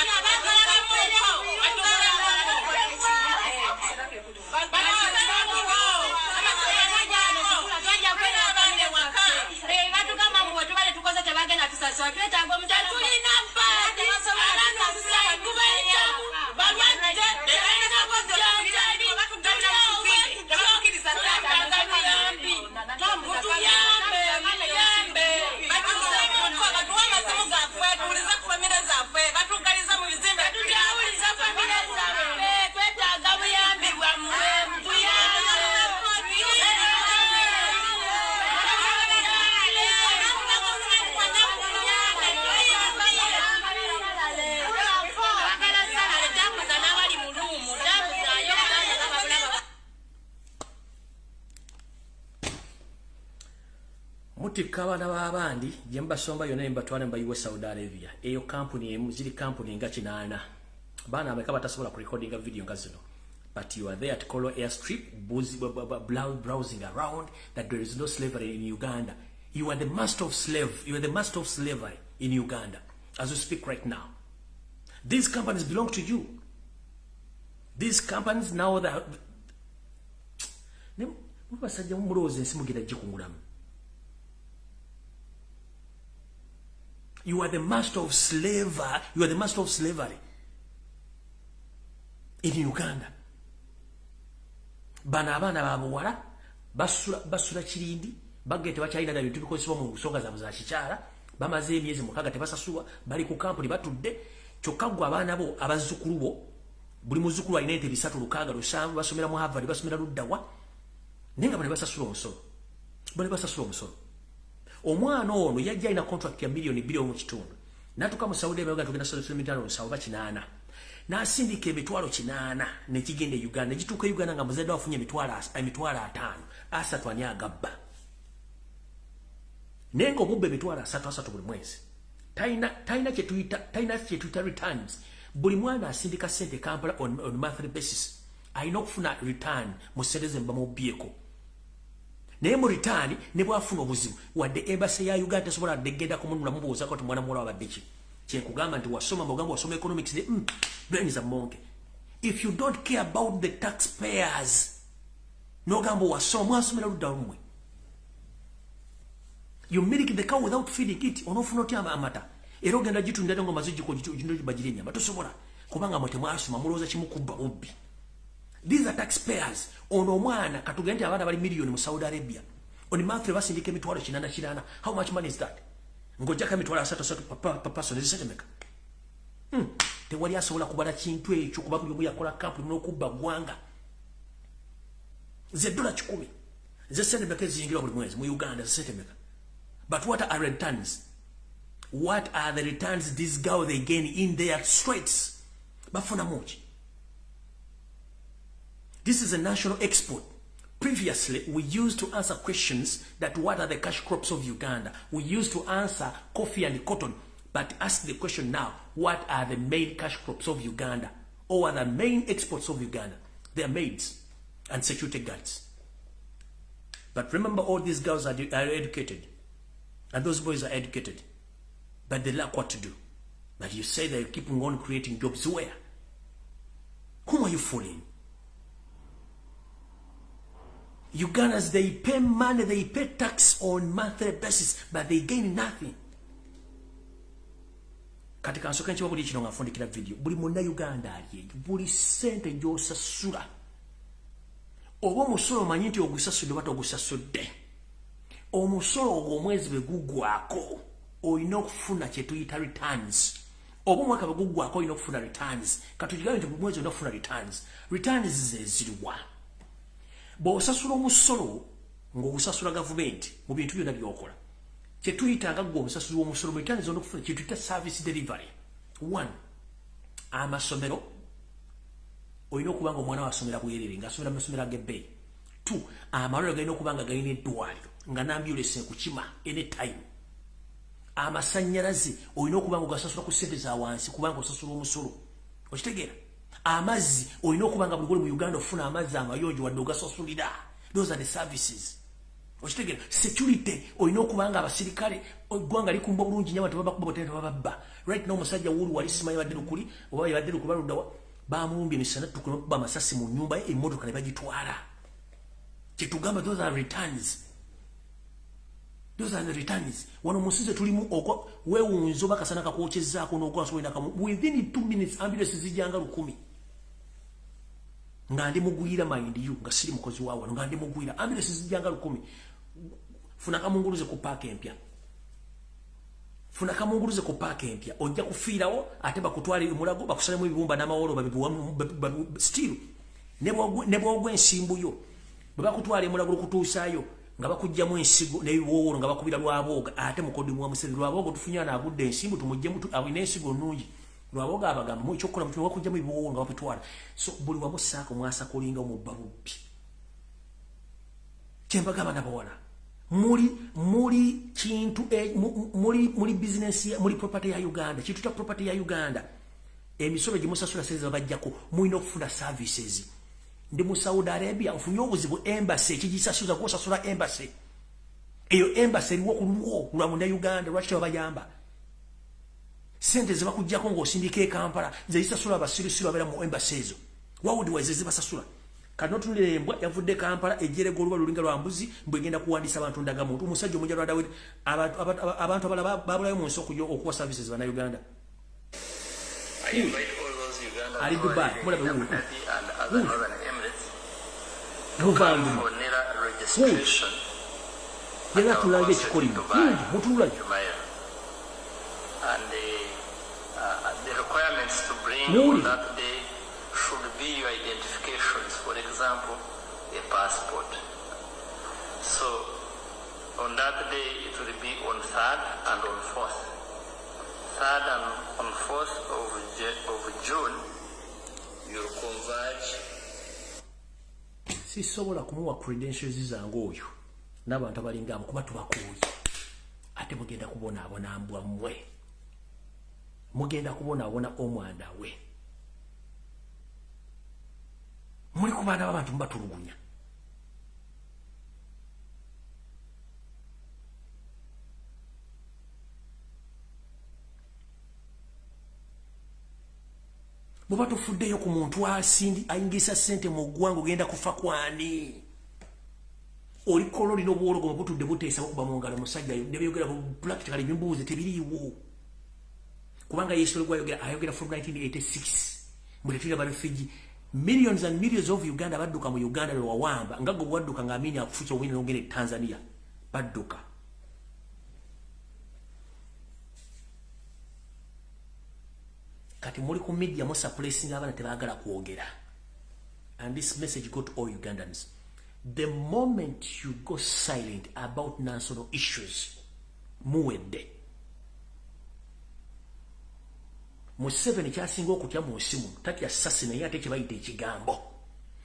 Kabana babandi jemba somba yone mbatwana mbayiwe Saudi Arabia eyo company emuziri company nga kinana bana amekaba tasobola ku recording a video ngazino but you are there at Kolo airstrip browsing around that there is no slavery in Uganda. You are the master of slavery in Uganda as we speak right now. These companies belong to you. These companies now that mubasajja mumuloze nsimugira jikungulamu. You are the master of slavery. You are the master of slavery in Uganda. Bana abana babuwala basula kirindi bagete bachayina na bintu bikozesebwa mu nsonga za kikyala bamaze emyezi mukaga tebasasulwa bali ku kampuni batudde kyokagwa abana bo abazzukulu bo buli muzukulu alina ente 367 basomera mu Harvard basomera luddawa nenga bali basasula omusolo. Omwana ono yajja ina contract ya milioni 2 mu kitundu natuka mu Saudi Arabia tugenda social media no sawa kinana na sindike emitwalo 8 ne kigende Uganda gituka Uganda nga muzadde wafunye emitwalo 5 asatu ani agabba nengo bubbe emitwalo 3 buli mwezi taina chetuita returns buli mwana asindika sente Kampala on monthly basis ayina okufuna return musereze mba mu bieko ne mu return ne bwafuna obuzibu wadde embassy ya Uganda sobola degenda kumunula mubuuza ko mwana mwola wabadde kye kugamba nti wasoma mugambo wasoma economics ne brain is a monkey. If you don't care about the taxpayers no gambo wasoma asomera ludda lumwe. You milk the cow without feeding it onofuna otyama amata era ogenda gitunda ngo maziji ko gitunda bagirinya batosobola kubanga mote mwasoma muloza kimukubba ubbi. These are taxpayers. Ono mwana katugende abana bali milioni mu Saudi Arabia. Oni monthly basindike mitwalo 8. How much money is that? Ngojaka mitwalo 3 per person is setemeka. Te wali asobola kubala kintu ekyo kuba buli yakola company n'okubba gwanga. Ze $10 ze setemeka zingira buli mwezi mu Uganda ze setemeka. But what are returns? What are the returns these girls they gain in their streets? Bafuna much. This is a national export. Previously, we used to answer questions that what are the cash crops of Uganda. We used to answer coffee and cotton. But ask the question now, what are the main cash crops of Uganda? Or are the main exports of Uganda? They are maids and security guards. But remember, all these girls are educated. And those boys are educated. But they lack what to do. But you say they're keeping on creating jobs where? Whom are you fooling? Ugandans, they pay money, they pay tax on monthly basis, but they gain nothing. Katika nsoka nchiwa buli chino ngafundikira video. Buli munda Uganda aliye. Buli sente njosasula. Obo musolo manyinti ogusasude watu ogusasude. Omusolo ogw'omwezi begugwako oyina okufuna kye tuyita returns. Obo mwaka begugwako oyina okufuna returns. Katujigayo nti mwezi oyina okufuna returns. Returns zeziriwa. Bw'osasula omusolo ng'ogusasula gavumenti mu bintu byonna by'okola kye tuyitanga gwe omusasuli w'omusolo mu returns oyina okufuna kye tuyita service delivery. 1. Amasomero oyina okuba nga omwana wasomera bwerere ng'asomera mu masomero ag'ebbeeyi. 2. Amalwaliro galina okuba nga galina eddwaliro nga n'ambulance ekukima anytime. Amasannyalaze oyina okuba nga ogasasula ku ssente za wansi kubanga osasula omusolo. Okitegeera? Amazzi olina okubanga buli mu Uganda ofuna amazzi amayonjo wadde ogasasulira. Those are the services. Ochitegera security olina okubanga abasirikale eggwanga likumba bulungi nnyo abantu babakuba botenda bababba. Right now omusajja wulu wali simanyi badde lukuli oba badde lukubaluddawa bamumbye emisana tukuba amasasi mu nnyumba ye emmotoka ne bagitwala. Kyetugamba those are returns. Those are the returns. Wano musize tulimu okwa weewunzo bakasana kakwokyezzaako n'okwasobola nakamu within 2 minutes ambulance zijjanga 10. Nga ndi mugwira mind you nga siri mukozi wawo nga ndi mugwira ambulance zijjanga 10. Funa kamunguluze ku park empya. Funa kamunguluze ku park empya. Ojja kufiirawo ate bakutwala emulago bakusalemu ebibumba n'amawolo babibuwamu still. Nebo gwensimbu yo. Babakutwala emulago kutuusaayo. Nga bakujjamu ensigo n'ebiwoowolo nga bakubira lwaboga ate mukodi mu musezi lwaboga tufunya na agudde ensimbu tumujje mutu awine ensigo nnungi lwaboga abagamba mu ekyokola mutu bakujjamu ebiwoowolo nga bapitwala so buli wamu saako mwasa kulinga mu babubbi kyembagamba nabawala muli kintu muli business muli property ya Uganda kituta property ya Uganda emisolo gimusasula seze bajjako muino okufuna services. Ndi mu Saudi Arabia ofunye obuzibu embassy ekijisasuza kwosasula embassy. Eyo embassy liwo kulwo lwa mu Uganda lwaki babayamba. Sente zibakujjako ng'osindika Kampala zeyisasula abasirusiru abera mu embassy ezo. Wawudi wazeze basasula. Kano tunile embwa yavudde Kampala ejjere golwa lulinga lwa mbuzi mbwegenda kuwandisa abantu ndaga muntu omusajja omujja lwa Dawidi abantu abala babulayo mu nsoko yo okuwa services bana Uganda. Ali Dubai mulabe wu. Registration. Yena tulage chikoli. Mutulage. And the requirements to bring on that day should be your identifications. For example, a passport. So on that day it will be on 3rd and on 4th. 3rd and on 4th of June you'll converge. Sisobola kumuwa credentials zange oyo n'abantu abalinga kuba tubakuuye ate mugenda kubona abona mbwa mmwe mugenda kubona abona omwana we muli kubana abantu mbatulugunya Muba tufuddeyo ku muntu asindi ayingisa sente mu ggwanga ogenda kufa kwani. Oli kololi n'obwologo butudde buteesa okuba mu ngalo musajja ne byogera practically bimbuuze tebiriiwo. Kubanga Yesu ayogera from 1986. Muletera ba refugee millions and millions of Uganda badduka mu Uganda lwe wawamba ngago bwadduka ng'amini akufucha wini n'ogende Tanzania badduka. Kati muri ku media mo suppressing abana tebagala kuogera. And this message got all Ugandans. The moment you go silent about national issues, muwedde. Museveni kyasinga okutya mu nsimu tati assassin naye ate kibayita ekigambo.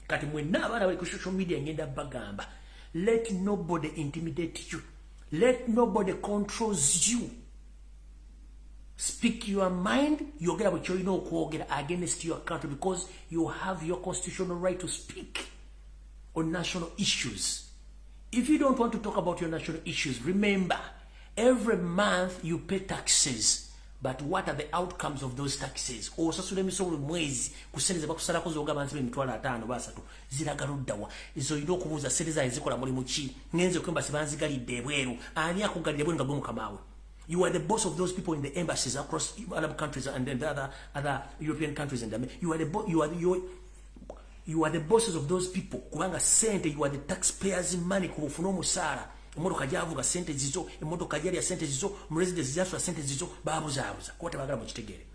Kati mwenna abaana bali ku social media ngenda bagamba. Let nobody intimidate you. Let nobody controls you. Speak your mind, you get what you know against your country because you have your constitutional right to speak on national issues. If you don't want to talk about your national issues, remember, every month you pay taxes. But what are the outcomes of those taxes? Osasule misolo mwezi kuseneza bakusalako zoga bantu emitwala 5 basatu ziragaluddawa izo yino okubuuza sereza ezikola mulimu ki ngenze kwemba sibanzigalidde ebweru ani akugalidde bwe nga gwe mukamawe. You are the boss of those people in the embassies across Arab countries and then the other European countries, and you are the bosses of those people. Kubanga sente, you are the taxpayers' money. Kufuno musara. Emodoka javuga sente zizo. Emodoka jari ya sente zizo. Mresidents jaswa sente zizo. Babuza. Kwa bagala muchitegere.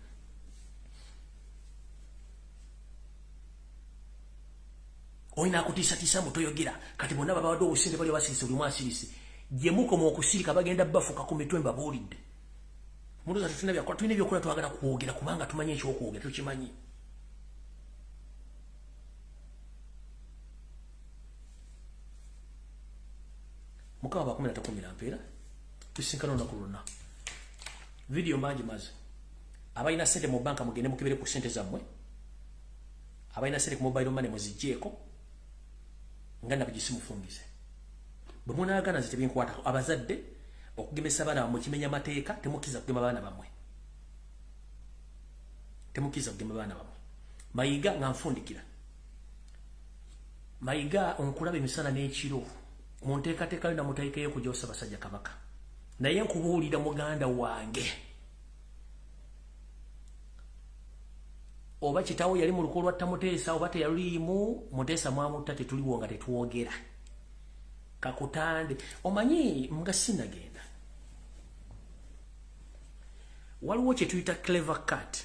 Oina akutisa mutoyogira. Kati bonna baba wado usinde bali basirisi buli mwasirisi. Jemuko mu okusirika bagenda bafuka ku mitwe mbabulidde. Muntu zatufuna bya kwatwine byo kola twagala kuogera kubanga tumanye ekyo okuogera tukimanyi. Mukaba bakumira takumira mpera. Tusinkana na kuluna. Video manji maze. Abayina sente mu banka mugende mukibere ku sente zammwe. abaina sente ku mobile money muzijeko ngana kujisimufungize bamuna agana zite binkwata abazadde okugemesa bana mu kimenya mateeka temukiza kugema bana bamwe Mayiga nganfundikira Mayiga onkulaba emisana n'ekiro munteekateeka na mutaikayo kujosa basajja kabaka naye nkubuulira muganda wange oba kitawo yali mu lukolo tamuteesa oba teyalulimu muteesa mwamutta tetuliwo nga tetuwogera kakutande omanyi mga sinagenda waliwo kye tuyita clever cat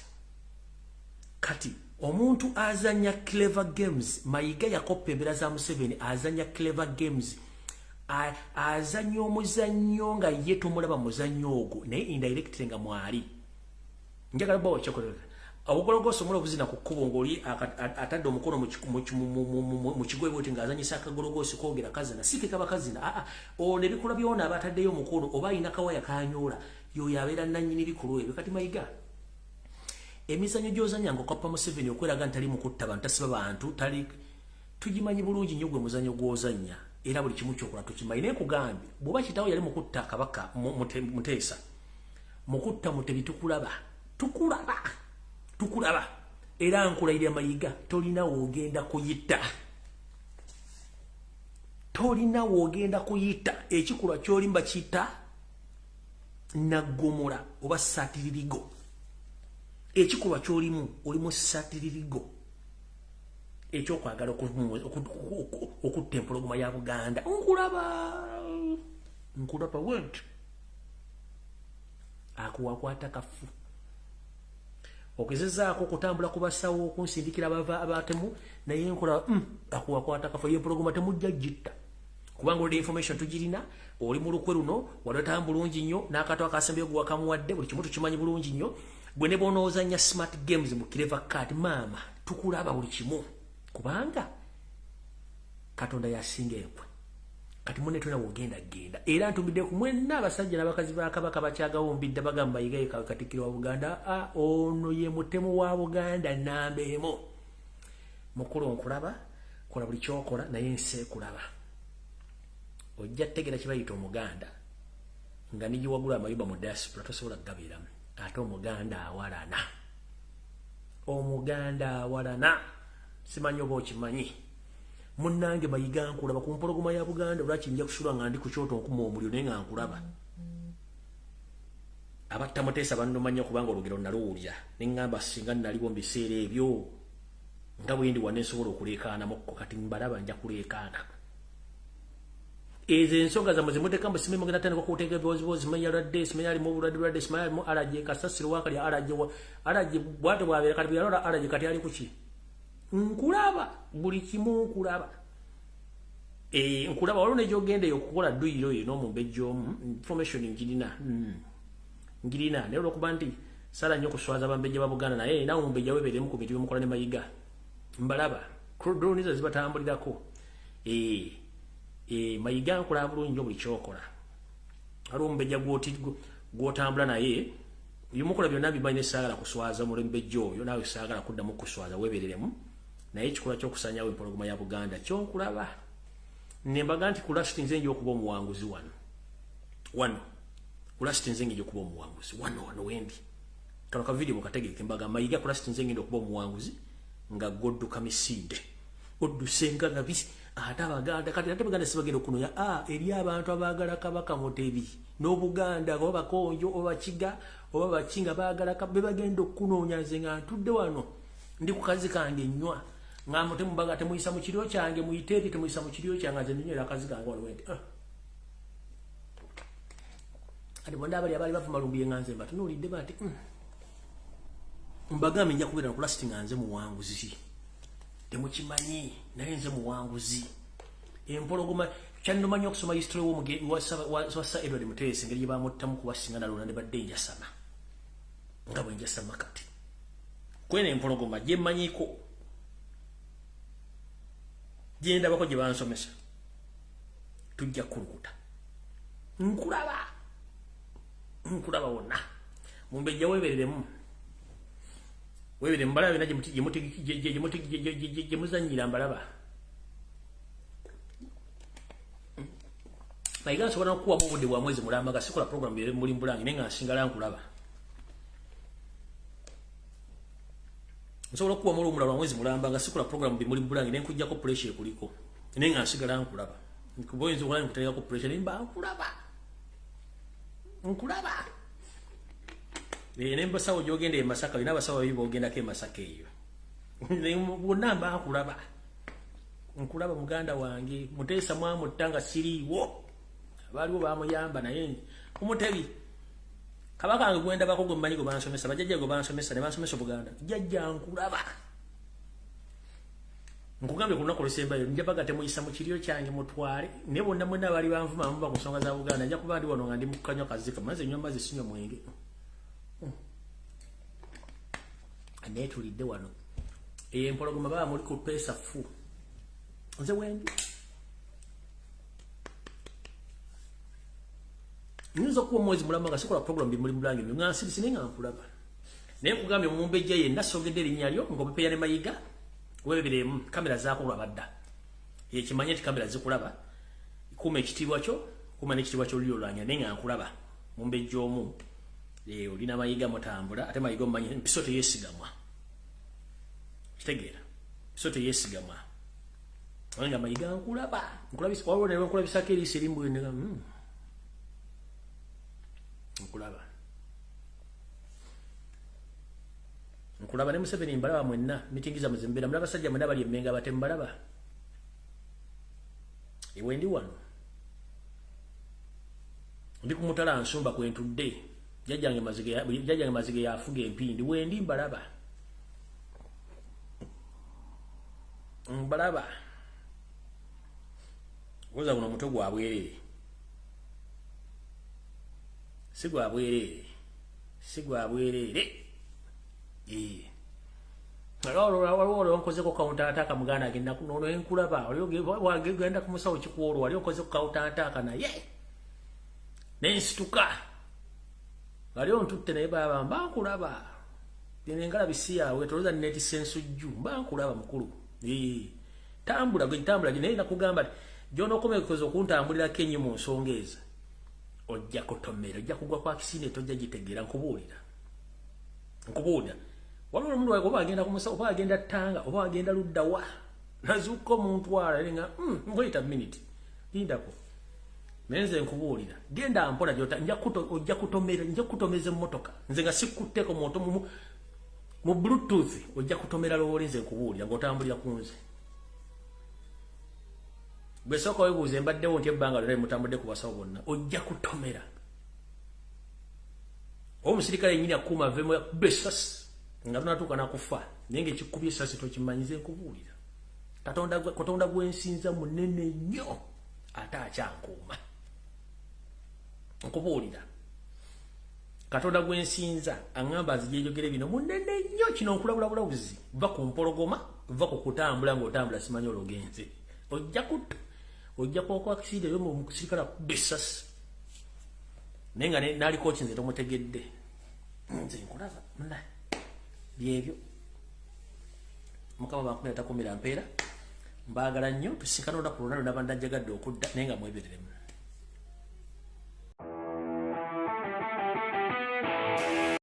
kati omuntu azanya clever games Mayiga yakopa embeera za Museveni azanya clever games azanya omuzannyo nga ye tumulaba muzannyo ogwo naye indirect nga mwali njagala bawo kyakolera abogologoso mulo buzina ku kkubo ngoli atadde omukono mu kigo ebyo nga azanyisa akagologoso koogera kazina sike kaba kazina ne bikola byona abataddeyo omukono oba ina kawaya kanyola yo yabeera nannyini bikulu ebyo kati Mayiga emizannyo gy'ozanya ng'okappa Museveni okweraga ntali mu kutta bantu tasiba bantu tali tugimanyi bulungi nnyo gwe muzannyo gw'ozanya era buli kimu kyokola tukimanyi naye kugambye bw'oba kitawo yali mu kutta kabaka muteesa mu kutta mutebi tukulaba era nkulayirira Mayiga tolina woogenda kuyita ekikulwa ky'olimba kiyita naggomola oba satiririgo ekikulwa ky'olimu olimu satiririgo ekyokwagala okutta empologoma ya Buganda nkulaba went akuwakwata kafu okezezaako okutambula ku basawo okunsindikira abatemu naye nkola akuwakwata kafu y'empologoma temujja gitta kubanga olina information tugirina oli mu lukwe luno waleta bulungi nnyo n'akato akasembeyo gwe wakamuwadde buli kimu tukimanyi bulungi nnyo gwe ne bonoozanya smart games mu clever card maama tukulaba buli kimu kubanga Katonda yasinga enkwe kati munne tuna wogenda genda era ntumidde ku mwenna abasajja n'abakazi ba Kabaka bakyagawombidde bagamba Mayiga Katikkiro wa Buganda ono ye mutemu wa Buganda nambeemo mukulu nkulaba kola buli kyokola naye nse kulaba ojja tegera kibayita omuganda nga nigiwagula amayumba mu diaspora tosobola kugabiramu ate omuganda awalana simanyi oba okimanyi munnange Mayiga nkulaba ku mpologoma ya Buganda lwaki nja kusulwa nga ndi ku kyoto nkuma omuliro naye nga nkulaba abatta Muteesa bannomanya kubanga olugero naluwulira ne ngamba singa naliwo mu biseera ebyo nga bwe ndi wane nsobola okuleekaanamukko kati mbalaba nja kuleekaana ezo ensonga zammwe zemuteekamu simanyi mugenda tandika okuteeka ebiwoziwozi simanyi alwadde simanyi alimu obulwadde simanyi alimu alaje kasasiro wakali alaje bwate bwabeera kati bweyalora alaje kati ali kuki nkulaba buli kimu nkulaba nkulaba waliwo nejogenda okukola dduyiro yo n'omumbejja information ngirina naye olwokuba nti sala nnyo okuswaza abambejja ba Buganda naye nawe omumbejja weebeeremu ku bintu byomukola ne Mayiga mbalaba droniza zibatambulirako Mayiga nkulaba bulungi nnyo buli kyokola waliwo omumbejja gw'otambula naye byomukola byonna bimanyi nesaagala kuswaza omulembejja oyo naawe saagala kuddamu kuswaza weebeereremu naye ekikola ky'okusanyawo empologoma ya Buganda kyonkulaba nembaga nti kulasiti nze nja okuba omuwanguzi wano kulasiti nze ngenda okuba omuwanguzi wano wendi kano ka video mukategeke mbaga Mayiga kulasiti nze ngenda okuba omuwanguzi nga godduka misinde oddusenga nabisi ate Abaganda kati ate Baganda sibagenda okunonya eri abantu abaagala Kabaka Mutebi n'Obuganda oba Bakonjo oba Kiga oba Bakinga baagala be bagenda okunoonya nze nga ntudde wano ndi ku kazi kange nnywa nga mutemu baga temuyisa mu kiryo kyange muyiteeti temuyisa mu kiryo kyange nze nnywera akazi kange wano wendi ati bonna abali bavuma Lumbuye nga nze mbatunuulidde bati mbagambe nja kubeera nokulasiti nga nze muwanguzi temukimanyi naye nze muwanguzi empologoma kyannomanya okusoma history wasa Edward Muteesa engeri gye bamuttamu kubasinga nalona ne badde njasama nga bwe njasama kati kwene empologoma gye mmanyiko gye ndabako gye bansomesa tujja kulukuta nkulaba wonna mumbejja weebereremu webere mbalaba na muzanyira mbalaba Mayiga nsobola okuwa mu budde bwa mwezi mulamba nga sikola program bye muri mbulangi nenga nsingala nkulaba nsobola okuwa mu mulala mwezi mulamba nga sikola program bye muri mbulangi nenkujja ko pressure kuliko nenga nsigala nkulaba nkuboyinza okula nkutega ko pressure nimba nkulaba nemba sawo jogende e Masaka ina basawo bibo ogenda ke Masaka eyo namba nkulaba muganda wange Mutesa mwamu tanga siriwo baliwo bamuyamba naye umutebi kabaka ange gwenda bakogo mmanyi go bansomesa bajjajja go bansomesa ne bansomesa Buganda jjajja nkulaba nkugambe kunako lusemba yo njabaga temuyisa mu kiryo kyange mutwale ne bonna mwenna bali banvuma mumba ku nsonga za Buganda nja kuba ndi wano nga ndi mukanya kazika maze nyomba zisinywa mwenge anetulidde wano empologoma baba muri ku pesa fu nze wendi Nizo kuwa mwezi mulamba nga sikola program bi muri mulangi nga sininga nkulaba naye kugambye mumbejja ye nasogedde linyalyo ngobepe yane mayiga webere kamera zaako kulabadda ye kimanye ti kamera zikulaba kuma ekitibwa kyo kuma n'ekitibwa kyo lyolanya nenga nkulaba mumbejja omu olina mayiga mutambula ate mayiga mmanye mpisote yesigamwa kitegeera pisote yesigamwa nga mayiga nkulaba nkulabisa waliwo ne nkulabisako eriisi erimbu nenga nkulaba ne Museveni mbalaba mwenna mitingiza muzembera mulaba sajja mwenna bali emmenga batembalaba ewe ndi wano ndi kumutala nsumba kwentudde jjajjange mazige yafuga empindi wendi mbalaba woza buno mutwe gwabwerere sigwa bwerere waliwo nkozeko counter attack muganda agenda kunono enkulaba wagenda kumusawo kikuolwa waliwo nkozeko counter attack naye nensituka waliwo ntutte naye baba mbankulaba engala bisi yawe toloza neti sensujju mbankulaba mukulu tambula naye nakugamba gyonokomekoza okuntambulira kenyi mu nsonga ezo ojja kutomera ojja kugwa kwa kisine tojja gitegeera nkubuulira waliwo omuntu wawe oba agenda kumusa oba agenda Tanga oba agenda luddawa nazuuka omuntu wala nga wait a minute lindako menze nkubuulira genda mpola jota ojja kutomera nja kutomeza emmotoka nze nga sikutteko moto mu bluetooth ojja kutomera loole nze nkubuulira ng'otambulira ku nze bwe sooka weebuuza embaddewo nti ebbanga lyonna mutambudde ku basawo bonna ojja kutomera omusirikale yennyini akuuma avemu yakubba essasi nga tunatuuka nakufa naye ng'ekikubye essasi tokimanyize nkubuulira katonda gwensinza munene nnyo ate akyankuuma nkubuulira katonda gwensinza aŋŋamba nzijejogere bino munene nnyo kino nkulabula bulabuzi va ku mpologoma va ku kutambula ng'otambula simanyi olwogenze ojja kwokwa kisinde yo mu kusirikala kubesas nenga nali coach nze tomutegedde nze nkulaba mna byebyo mukama bakumira takumira mpeera mbagala nnyo tusikana oda kulona nabanda jagadde okudda nenga mwebereremu